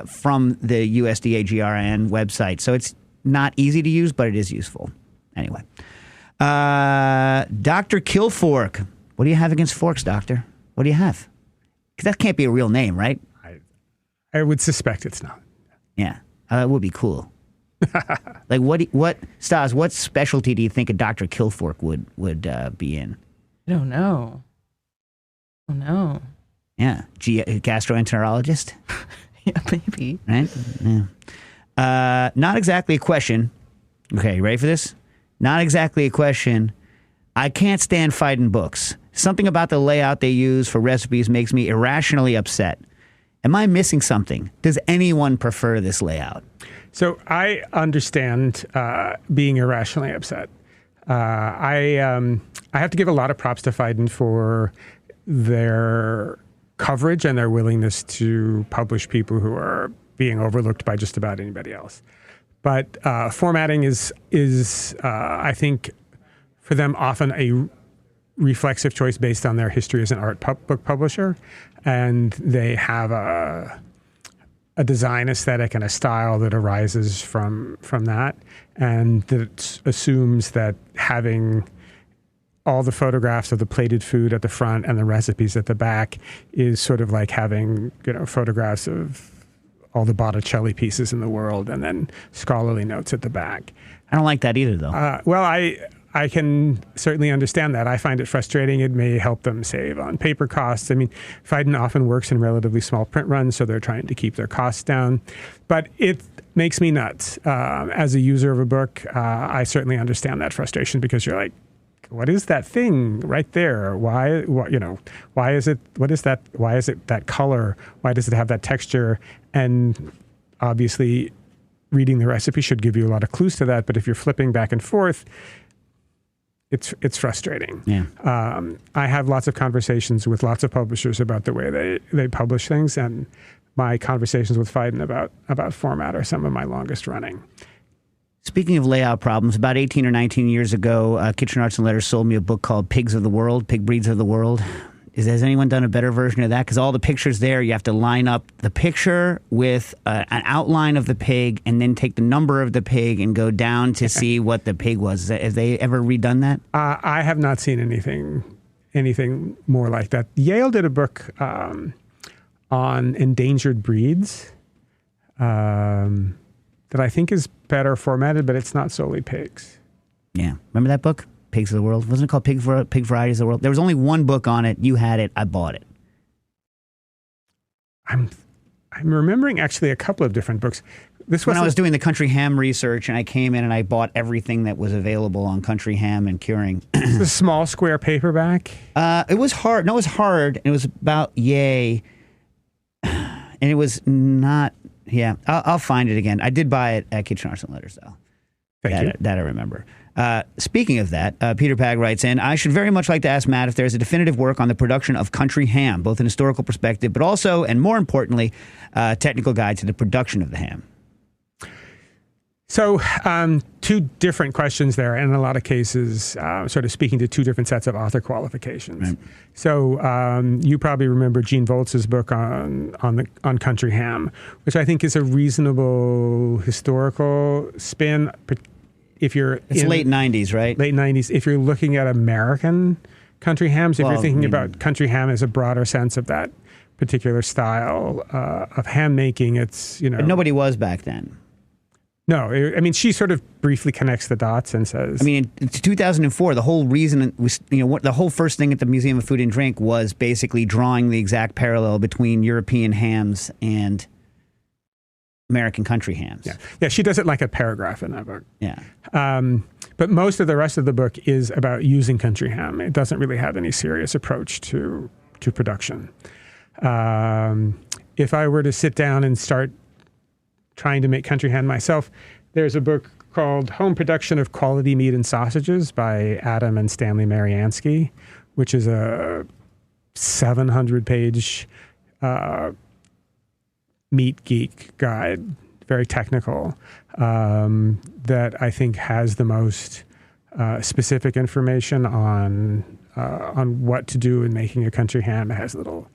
from the USDA GRIN website. So it's not easy to use, but it is useful. Anyway, Dr. Killfork. What do you have against forks, Doctor? What do you have? 'Cause that can't be a real name, right? I would suspect it's not. Yeah, it would be cool. Like, what Stas? What specialty do you think a Dr. Killfork would be in? I don't know. Oh no. Yeah, gastroenterologist. Yeah, maybe. Right. Yeah. Not exactly a question. Okay, you ready for this? Not exactly a question. I can't stand fighting books. Something about the layout they use for recipes makes me irrationally upset. Am I missing something? Does anyone prefer this layout? So I understand being irrationally upset. I have to give a lot of props to Phaidon for their coverage and their willingness to publish people who are being overlooked by just about anybody else. But formatting is I think, for them often a reflexive choice based on their history as an art book publisher, and they have a design aesthetic and a style that arises from that, and that assumes that having all the photographs of the plated food at the front and the recipes at the back is sort of like having photographs of all the Botticelli pieces in the world and then scholarly notes at the back. I don't like that either, though. Well, I can certainly understand that. I find it frustrating. It may help them save on paper costs. I mean, Phaidon often works in relatively small print runs, so they're trying to keep their costs down. But it makes me nuts. As a user of a book, I certainly understand that frustration, because you're like, what is that thing right there? Why is it, what is that? Why is it that color? Why does it have that texture? And obviously, reading the recipe should give you a lot of clues to that. But if you're flipping back and forth, it's frustrating. Yeah. I have lots of conversations with lots of publishers about the way they publish things, and my conversations with Phaidon about format are some of my longest running. Speaking of layout problems, about 18 or 19 years ago, Kitchen Arts and Letters sold me a book called Pigs of the World, Pig Breeds of the World. Has anyone done a better version of that? Because all the pictures there, you have to line up the picture with an outline of the pig and then take the number of the pig and go down to see what the pig was. Have they ever redone that? I have not seen anything more like that. Yale did a book on endangered breeds that I think is better formatted, but it's not solely pigs. Yeah. Remember that book? Pigs of the World? Wasn't it called Pig Varieties of the World? There was only one book on it. You had it. I bought it. I'm remembering actually a couple of different books. This was when I was doing the country ham research, and I came in and I bought everything that was available on country ham and curing. The small square paperback. It was hard. No, it was hard. And it was about yay. And it was not. Yeah, I'll find it again. I did buy it at Kitchen Arts and Letters, though. Thank you. That I remember. Speaking of that, Peter Pag writes in, I should very much like to ask Matt if there's a definitive work on the production of country ham, both in historical perspective, but also, and more importantly, technical guide to the production of the ham. So two different questions there, and in a lot of cases, sort of speaking to two different sets of author qualifications. Right. So you probably remember Gene Volz's book on country ham, which I think is a reasonable historical spin. If you're late 90s, right? Late 90s. If you're looking at American country hams, if you're thinking about country ham as a broader sense of that particular style of ham making, it's, But nobody was back then. No, I mean, she sort of briefly connects the dots and says... I mean, in 2004, the whole reason was, the whole first thing at the Museum of Food and Drink was basically drawing the exact parallel between European hams and American country hams. Yeah, she does it like a paragraph in that book. Yeah. But most of the rest of the book is about using country ham. It doesn't really have any serious approach to production. If I were to sit down and start trying to make country ham myself, there's a book called Home Production of Quality Meat and Sausages by Adam and Stanley Mariansky, which is a 700-page meat geek guide, very technical, that I think has the most specific information on what to do in making a country ham. It has a little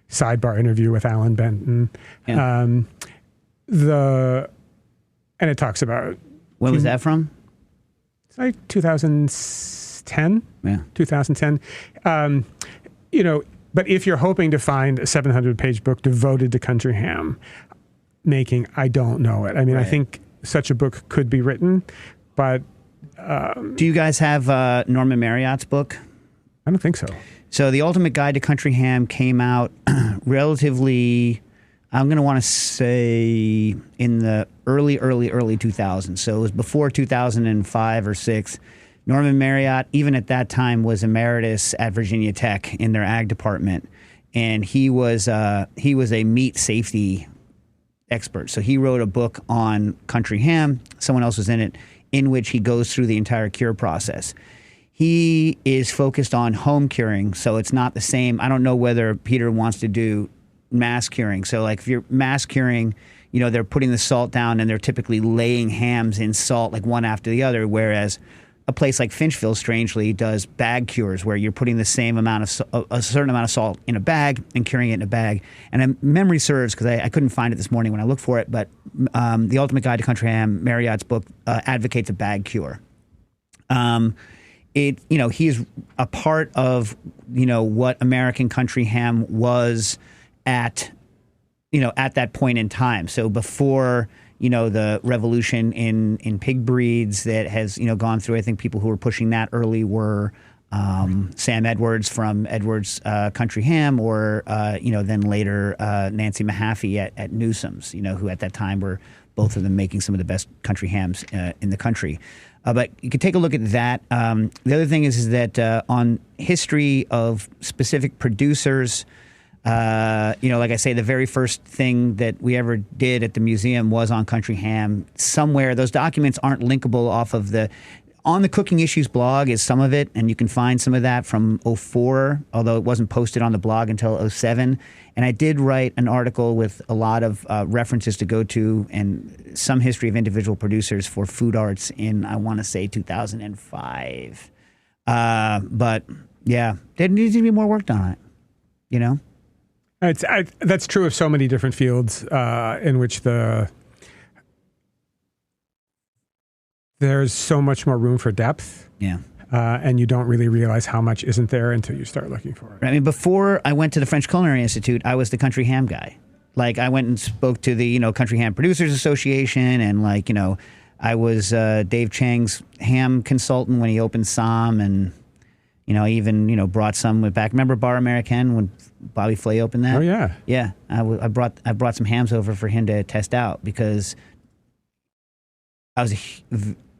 sidebar interview with Alan Benton. Yeah. And it talks about... When was that from? It's like 2010. Yeah. 2010. But if you're hoping to find a 700-page book devoted to country ham making, I don't know it. I mean, right. I think such a book could be written, but... Do you guys have Norman Marriott's book? I don't think so. So The Ultimate Guide to Country Ham came out relatively, I'm going to want to say in the early 2000s. So it was before 2005 or 6. Norman Marriott, even at that time, was emeritus at Virginia Tech in their ag department. And he was a meat safety expert. So he wrote a book on country ham. Someone else was in it, in which he goes through the entire cure process. He is focused on home curing, so it's not the same. I don't know whether Peter wants to do mass curing. So like if you're mass curing, they're putting the salt down and they're typically laying hams in salt like one after the other, whereas a place like Finchville, strangely, does bag cures where you're putting the same amount of a certain amount of salt in a bag and curing it in a bag. And memory serves, because I couldn't find it this morning when I looked for it, but The Ultimate Guide to Country Ham, Marriott's book, advocates a bag cure. He is a part of what American country ham was at that point in time. So before the revolution in pig breeds that has gone through, I think people who were pushing that early were Sam Edwards from Edwards Country Ham, or then later Nancy Mahaffey at Newsom's, who at that time were both of them making some of the best country hams in the country. But you can take a look at that. The other thing is that on history of specific producers, like I say, the very first thing that we ever did at the museum was on country ham. Somewhere, those documents aren't linkable on the Cooking Issues blog is some of it, and you can find some of that from 2004, although it wasn't posted on the blog until 2007. And I did write an article with a lot of references to go to and some history of individual producers for Food Arts in, I want to say, 2005. But yeah, there needs to be more work done on it, That's true of so many different fields in which there's so much more room for depth. Yeah. And you don't really realize how much isn't there until you start looking for it. I mean, before I went to the French Culinary Institute, I was the country ham guy. Like, I went and spoke to the, Country Ham Producers Association, and I was Dave Chang's ham consultant when he opened Somm, and, I even, brought some back. Remember Bar Americaine when Bobby Flay opened that? Oh, yeah. Yeah. I brought some hams over for him to test out, because I was a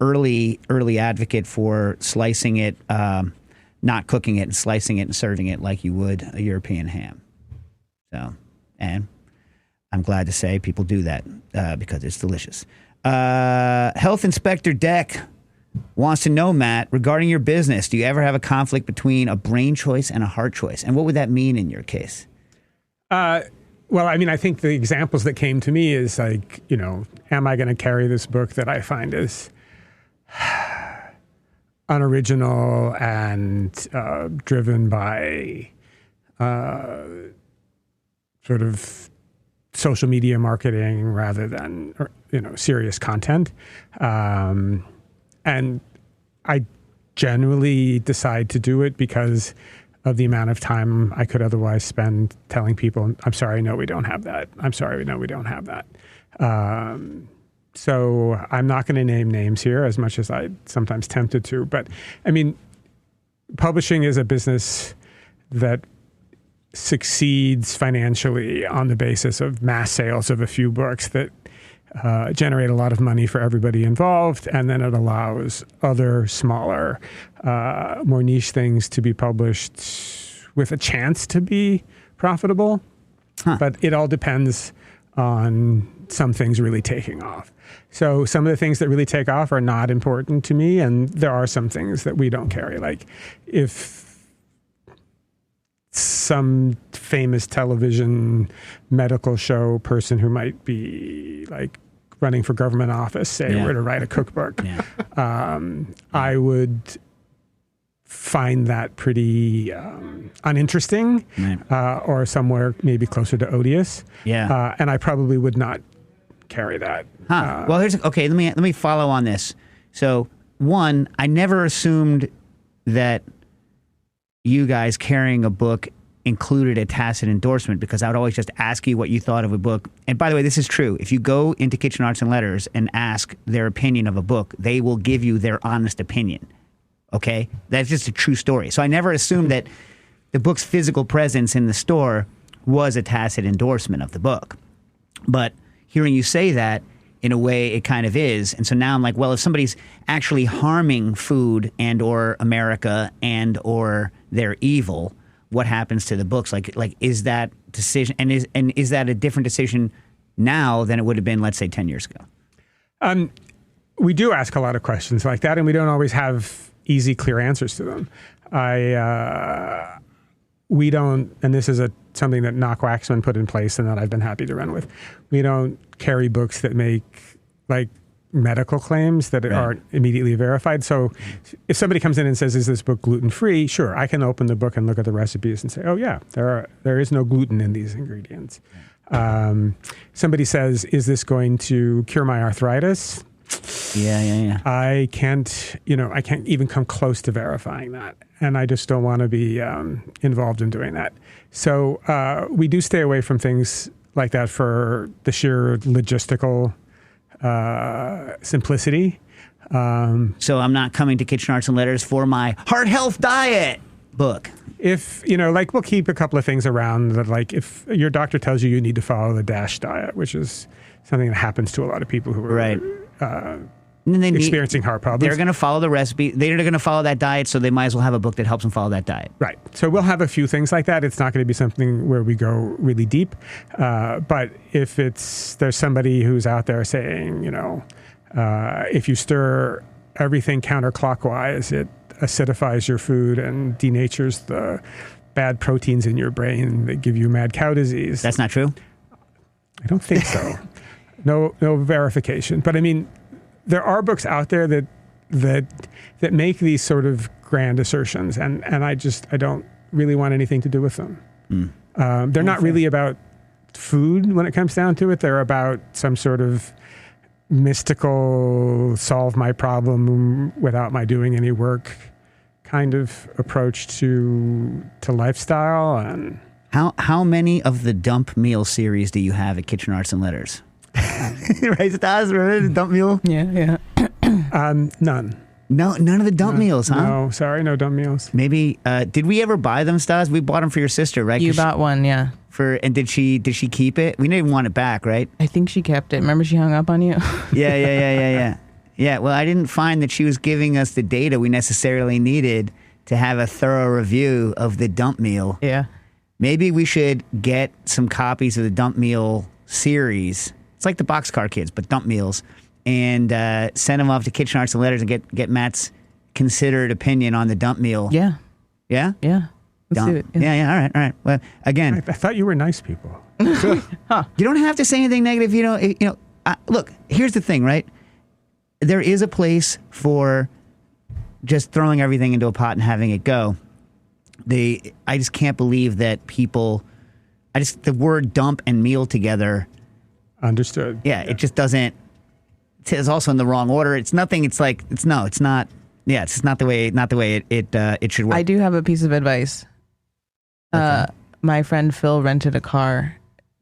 early advocate for slicing it, not cooking it, and slicing it and serving it like you would a European ham. So, and I'm glad to say people do that because it's delicious. Health Inspector Deck wants to know, Matt, regarding your business, do you ever have a conflict between a brain choice and a heart choice? And what would that mean in your case? Well, I mean, I think the examples that came to me is like, am I going to carry this book that I find is unoriginal and driven by sort of social media marketing rather than, serious content. And I generally decide to do it because of the amount of time I could otherwise spend telling people, I'm sorry, no, we don't have that. I'm sorry, no, we don't have that. So I'm not going to name names here as much as I'm sometimes tempted to. But, I mean, publishing is a business that succeeds financially on the basis of mass sales of a few books that generate a lot of money for everybody involved, and then it allows other smaller, more niche things to be published with a chance to be profitable. Huh. But it all depends on some things really taking off. So some of the things that really take off are not important to me, and there are some things that we don't carry. Like if some famous television medical show person who might be like running for government office, say, were to write a cookbook, I would find that pretty uninteresting, or somewhere maybe closer to odious. And I probably would not carry that. Well, let me follow on this. So, one, I never assumed that you guys carrying a book included a tacit endorsement, because I would always just ask you what you thought of a book. And by the way, this is true. If you go into Kitchen Arts and Letters and ask their opinion of a book, they will give you their honest opinion. Okay? That's just a true story. So I never assumed that the book's physical presence in the store was a tacit endorsement of the book. But hearing you say that, in a way, it kind of is. And so now I'm like, well, if somebody's actually harming food and or America and or they're evil, what happens to the books? Like is that decision, and is that a different decision now than it would have been, let's say, 10 years ago? We do ask a lot of questions like that, and we don't always have easy, clear answers to them. We don't, and this is something that Knock Waxman put in place and that I've been happy to run with. We don't carry books that make like medical claims that aren't immediately verified. So if somebody comes in and says, is this book gluten-free? Sure, I can open the book and look at the recipes and say, oh yeah, there is no gluten in these ingredients. Somebody says, is this going to cure my arthritis? I can't even come close to verifying that. And I just don't want to be involved in doing that. So we do stay away from things like that for the sheer logistical simplicity. So I'm not coming to Kitchen Arts and Letters for my heart health diet book. If, we'll keep a couple of things around that, like if your doctor tells you need to follow the DASH diet, which is something that happens to a lot of people who are experiencing heart problems. They're going to follow the recipe. They're going to follow that diet, so they might as well have a book that helps them follow that diet. Right. So we'll have a few things like that. It's not going to be something where we go really deep. But if there's somebody who's out there saying, if you stir everything counterclockwise, it acidifies your food and denatures the bad proteins in your brain that give you mad cow disease. That's not true? I don't think so. No verification. But I mean, there are books out there that make these sort of grand assertions, and I don't really want anything to do with them. They're not really about food when it comes down to it. They're about some sort of mystical solve my problem without my doing any work kind of approach to lifestyle. And how many of the Dump Meal series do you have at Kitchen Arts and Letters? Right, Stas? Remember the Dump Meal? Yeah. None. No, none of the dump meals, huh? No, sorry, no dump meals. Maybe did we ever buy them, Stas? We bought them for your sister, right? You bought one, yeah. And did she keep it? We didn't even want it back, right? I think she kept it. Remember she hung up on you? Yeah. Yeah, well, I didn't find that she was giving us the data we necessarily needed to have a thorough review of the dump meal. Yeah. Maybe we should get some copies of the dump meal series. It's like the Boxcar Kids, but dump meals. And send them off to Kitchen Arts and Letters and get Matt's considered opinion on the dump meal. Yeah. Yeah? Yeah. Let's do it. Yeah. All right. Well, again. I thought you were nice people. Huh. You don't have to say anything negative. Look, here's the thing, right? There is a place for just throwing everything into a pot and having it go. I just can't believe that people, the word dump and meal together. Understood. Yeah, it just doesn't. It's also in the wrong order. It's nothing. It's like it's not. Yeah, it's just not the way it should work. I do have a piece of advice. Okay. My friend Phil rented a car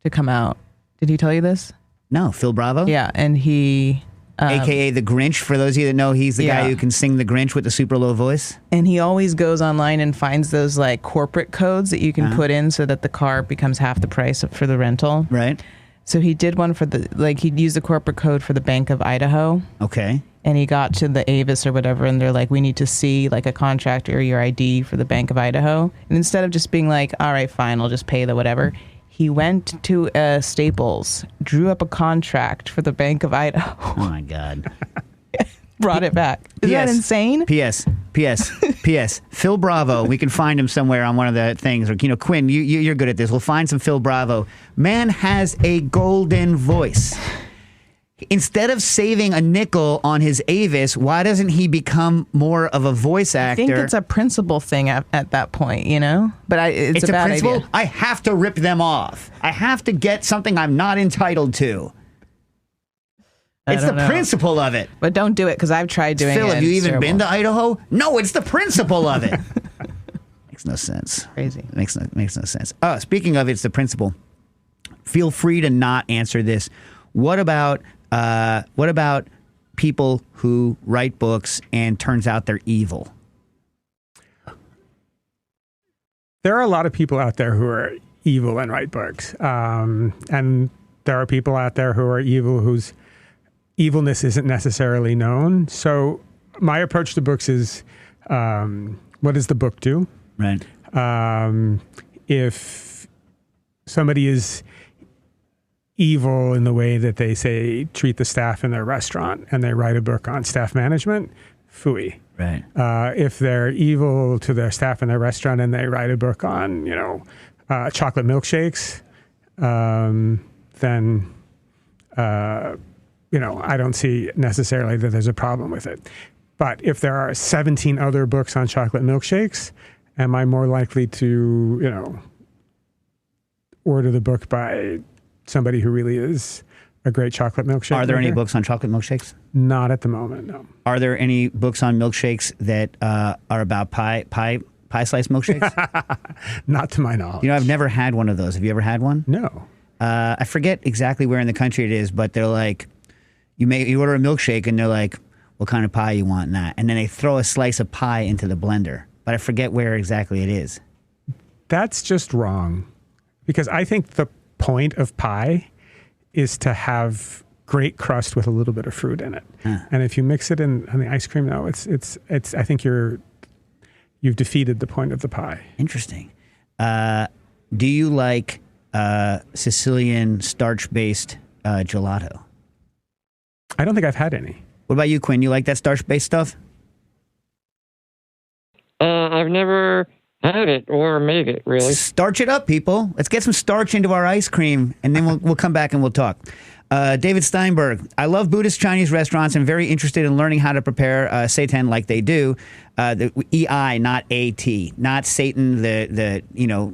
to come out. Did he tell you this? No, Phil Bravo. Yeah, and he, AKA the Grinch. For those of you that know, he's the guy who can sing the Grinch with the super low voice. And he always goes online and finds those like corporate codes that you can put in so that the car becomes half the price for the rental. Right. So he did one for he'd use the corporate code for the Bank of Idaho. Okay. And he got to the Avis or whatever, and they're like, we need to see like a contract or your ID for the Bank of Idaho. And instead of just being like, all right, fine, I'll just pay the whatever, He went to Staples, drew up a contract for the Bank of Idaho. Oh my God. Brought it back. Is that insane? P.S. Phil Bravo. We can find him somewhere on one of the things. Or, Quinn, you're good at this. We'll find some Phil Bravo. Man has a golden voice. Instead of saving a nickel on his Avis, why doesn't he become more of a voice actor? I think it's a principle thing at that point, But it's a bad principle. idea. I have to rip them off. I have to get something I'm not entitled to. It's the principle of it. But don't do it, because I've tried doing it. Phil, have you even been to Idaho? No, it's the principle of it. Makes no sense. Crazy. Makes no sense. Speaking of it's the principle, feel free to not answer this. What about people who write books and turns out they're evil? There are a lot of people out there who are evil and write books. And there are people out there who are evil whose evilness isn't necessarily known. So my approach to books is, what does the book do? Right. If somebody is evil in the way that they say treat the staff in their restaurant and they write a book on staff management, phooey. Right. If they're evil to their staff in their restaurant and they write a book on, chocolate milkshakes, then, I don't see necessarily that there's a problem with it. But if there are 17 other books on chocolate milkshakes, am I more likely to, order the book by somebody who really is a great chocolate milkshake Are there maker? any books on chocolate milkshakes? Not at the moment, no. Are there any books on milkshakes that are about pie slice milkshakes? Not to my knowledge. I've never had one of those. Have you ever had one? No. I forget exactly where in the country it is, but they're like, you order a milkshake and they're like, what kind of pie you want in that? And then they throw a slice of pie into the blender, but I forget where exactly it is. That's just wrong, because I think the point of pie is to have great crust with a little bit of fruit in it. And if you mix it in on the ice cream, no, it's I think you've defeated the point of the pie. Interesting. Do you like Sicilian starch-based gelato? I don't think I've had any. What about you, Quinn? You like that starch-based stuff? I've never had it or made it, really. Starch it up, people. Let's get some starch into our ice cream, and then we'll come back and we'll talk. David Steinberg, I love Buddhist Chinese restaurants and very interested in learning how to prepare seitan like they do. The EI, not AT, not Satan, the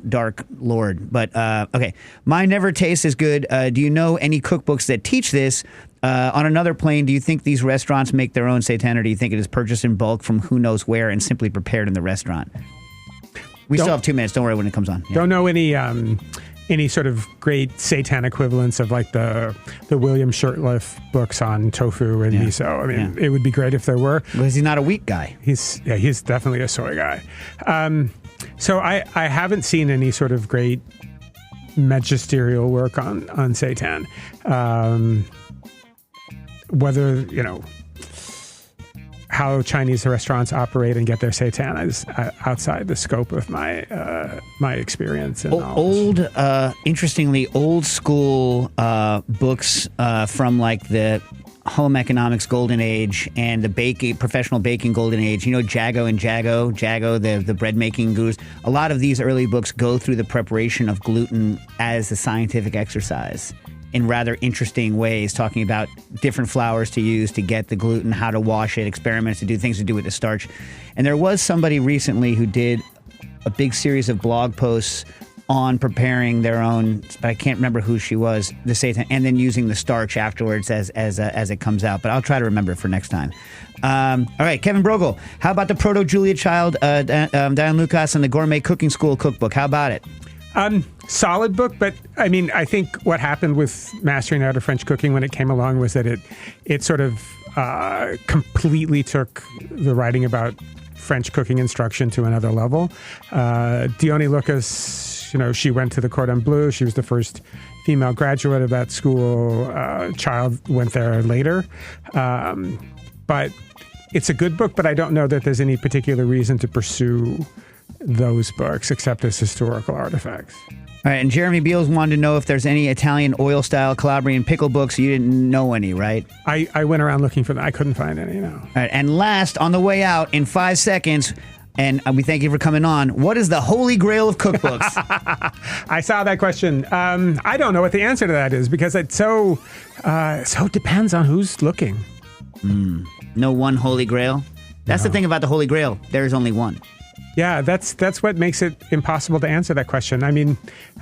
dark lord. But okay, mine never tastes as good. Do you know any cookbooks that teach this? On another plane, do you think these restaurants make their own seitan, or do you think it is purchased in bulk from who knows where and simply prepared in the restaurant? We still have 2 minutes. Don't worry when it comes on. Yeah. Don't know any sort of great seitan equivalents of like the William Shurtleff books on tofu and miso. I mean, it would be great if there were. Because he's not a wheat guy. He's definitely a soy guy. So I haven't seen any sort of great magisterial work on seitan. Whether, how Chinese restaurants operate and get their seitan is outside the scope of my experience and knowledge. Interestingly, old school books from like the home economics golden age and the professional baking golden age. Jago, the bread making gurus. A lot of these early books go through the preparation of gluten as a scientific exercise in rather interesting ways, talking about different flours to use to get the gluten, how to wash it, experiments to do things to do with the starch. And there was somebody recently who did a big series of blog posts on preparing their own, but I can't remember who she was, the seitan, and then using the starch afterwards as it comes out. But I'll try to remember it for next time. All right, Kevin Brogel, how about the Proto-Julia Child, Diane Lucas, and the Gourmet Cooking School Cookbook? How about it? Solid book, but I mean, I think what happened with Mastering the Art of French Cooking when it came along was that it sort of completely took the writing about French cooking instruction to another level. Dione Lucas, she went to the Cordon Bleu. She was the first female graduate of that school. Child went there later. But it's a good book, but I don't know that there's any particular reason to pursue those books except as historical artifacts. All right, and Jeremy Beals wanted to know if there's any Italian oil-style Calabrian pickle books. You didn't know any, right? I went around looking for them. I couldn't find any, no. All right, and last, on the way out, in 5 seconds, and we thank you for coming on, what is the holy grail of cookbooks? I saw that question. I don't know what the answer to that is because it so depends on who's looking. No one holy grail? That's the thing about the holy grail. There is only one. Yeah, that's what makes it impossible to answer that question. I mean,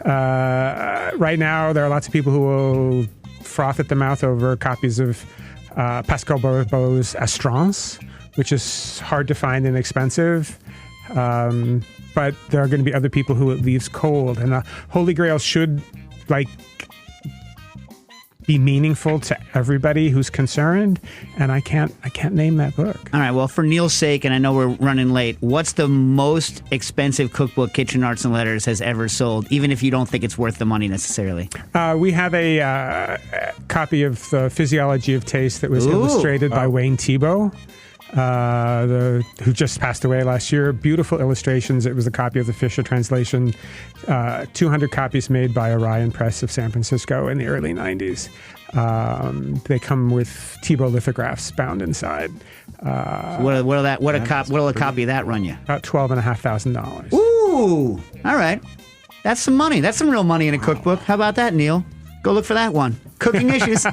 right now there are lots of people who will froth at the mouth over copies of Pascal Bourbeau's Astrance, which is hard to find and expensive. But there are going to be other people who it leaves cold. And the Holy Grail should be meaningful to everybody who's concerned. And I can't name that book. All right, well, for Neil's sake, and I know we're running late, what's the most expensive cookbook Kitchen Arts and Letters has ever sold, even if you don't think it's worth the money necessarily? We have a copy of The Physiology of Taste that was illustrated by Wayne Thiebaud. Who just passed away last year. Beautiful illustrations. It was a copy of the Fisher translation. 200 copies made by Orion Press of San Francisco in the early 90s. They come with Thiebaud lithographs bound inside. What'll a copy of that run you? About $12,500. Ooh, all right. That's some money. That's some real money in a cookbook. How about that, Neil? Go look for that one. Cooking Issues.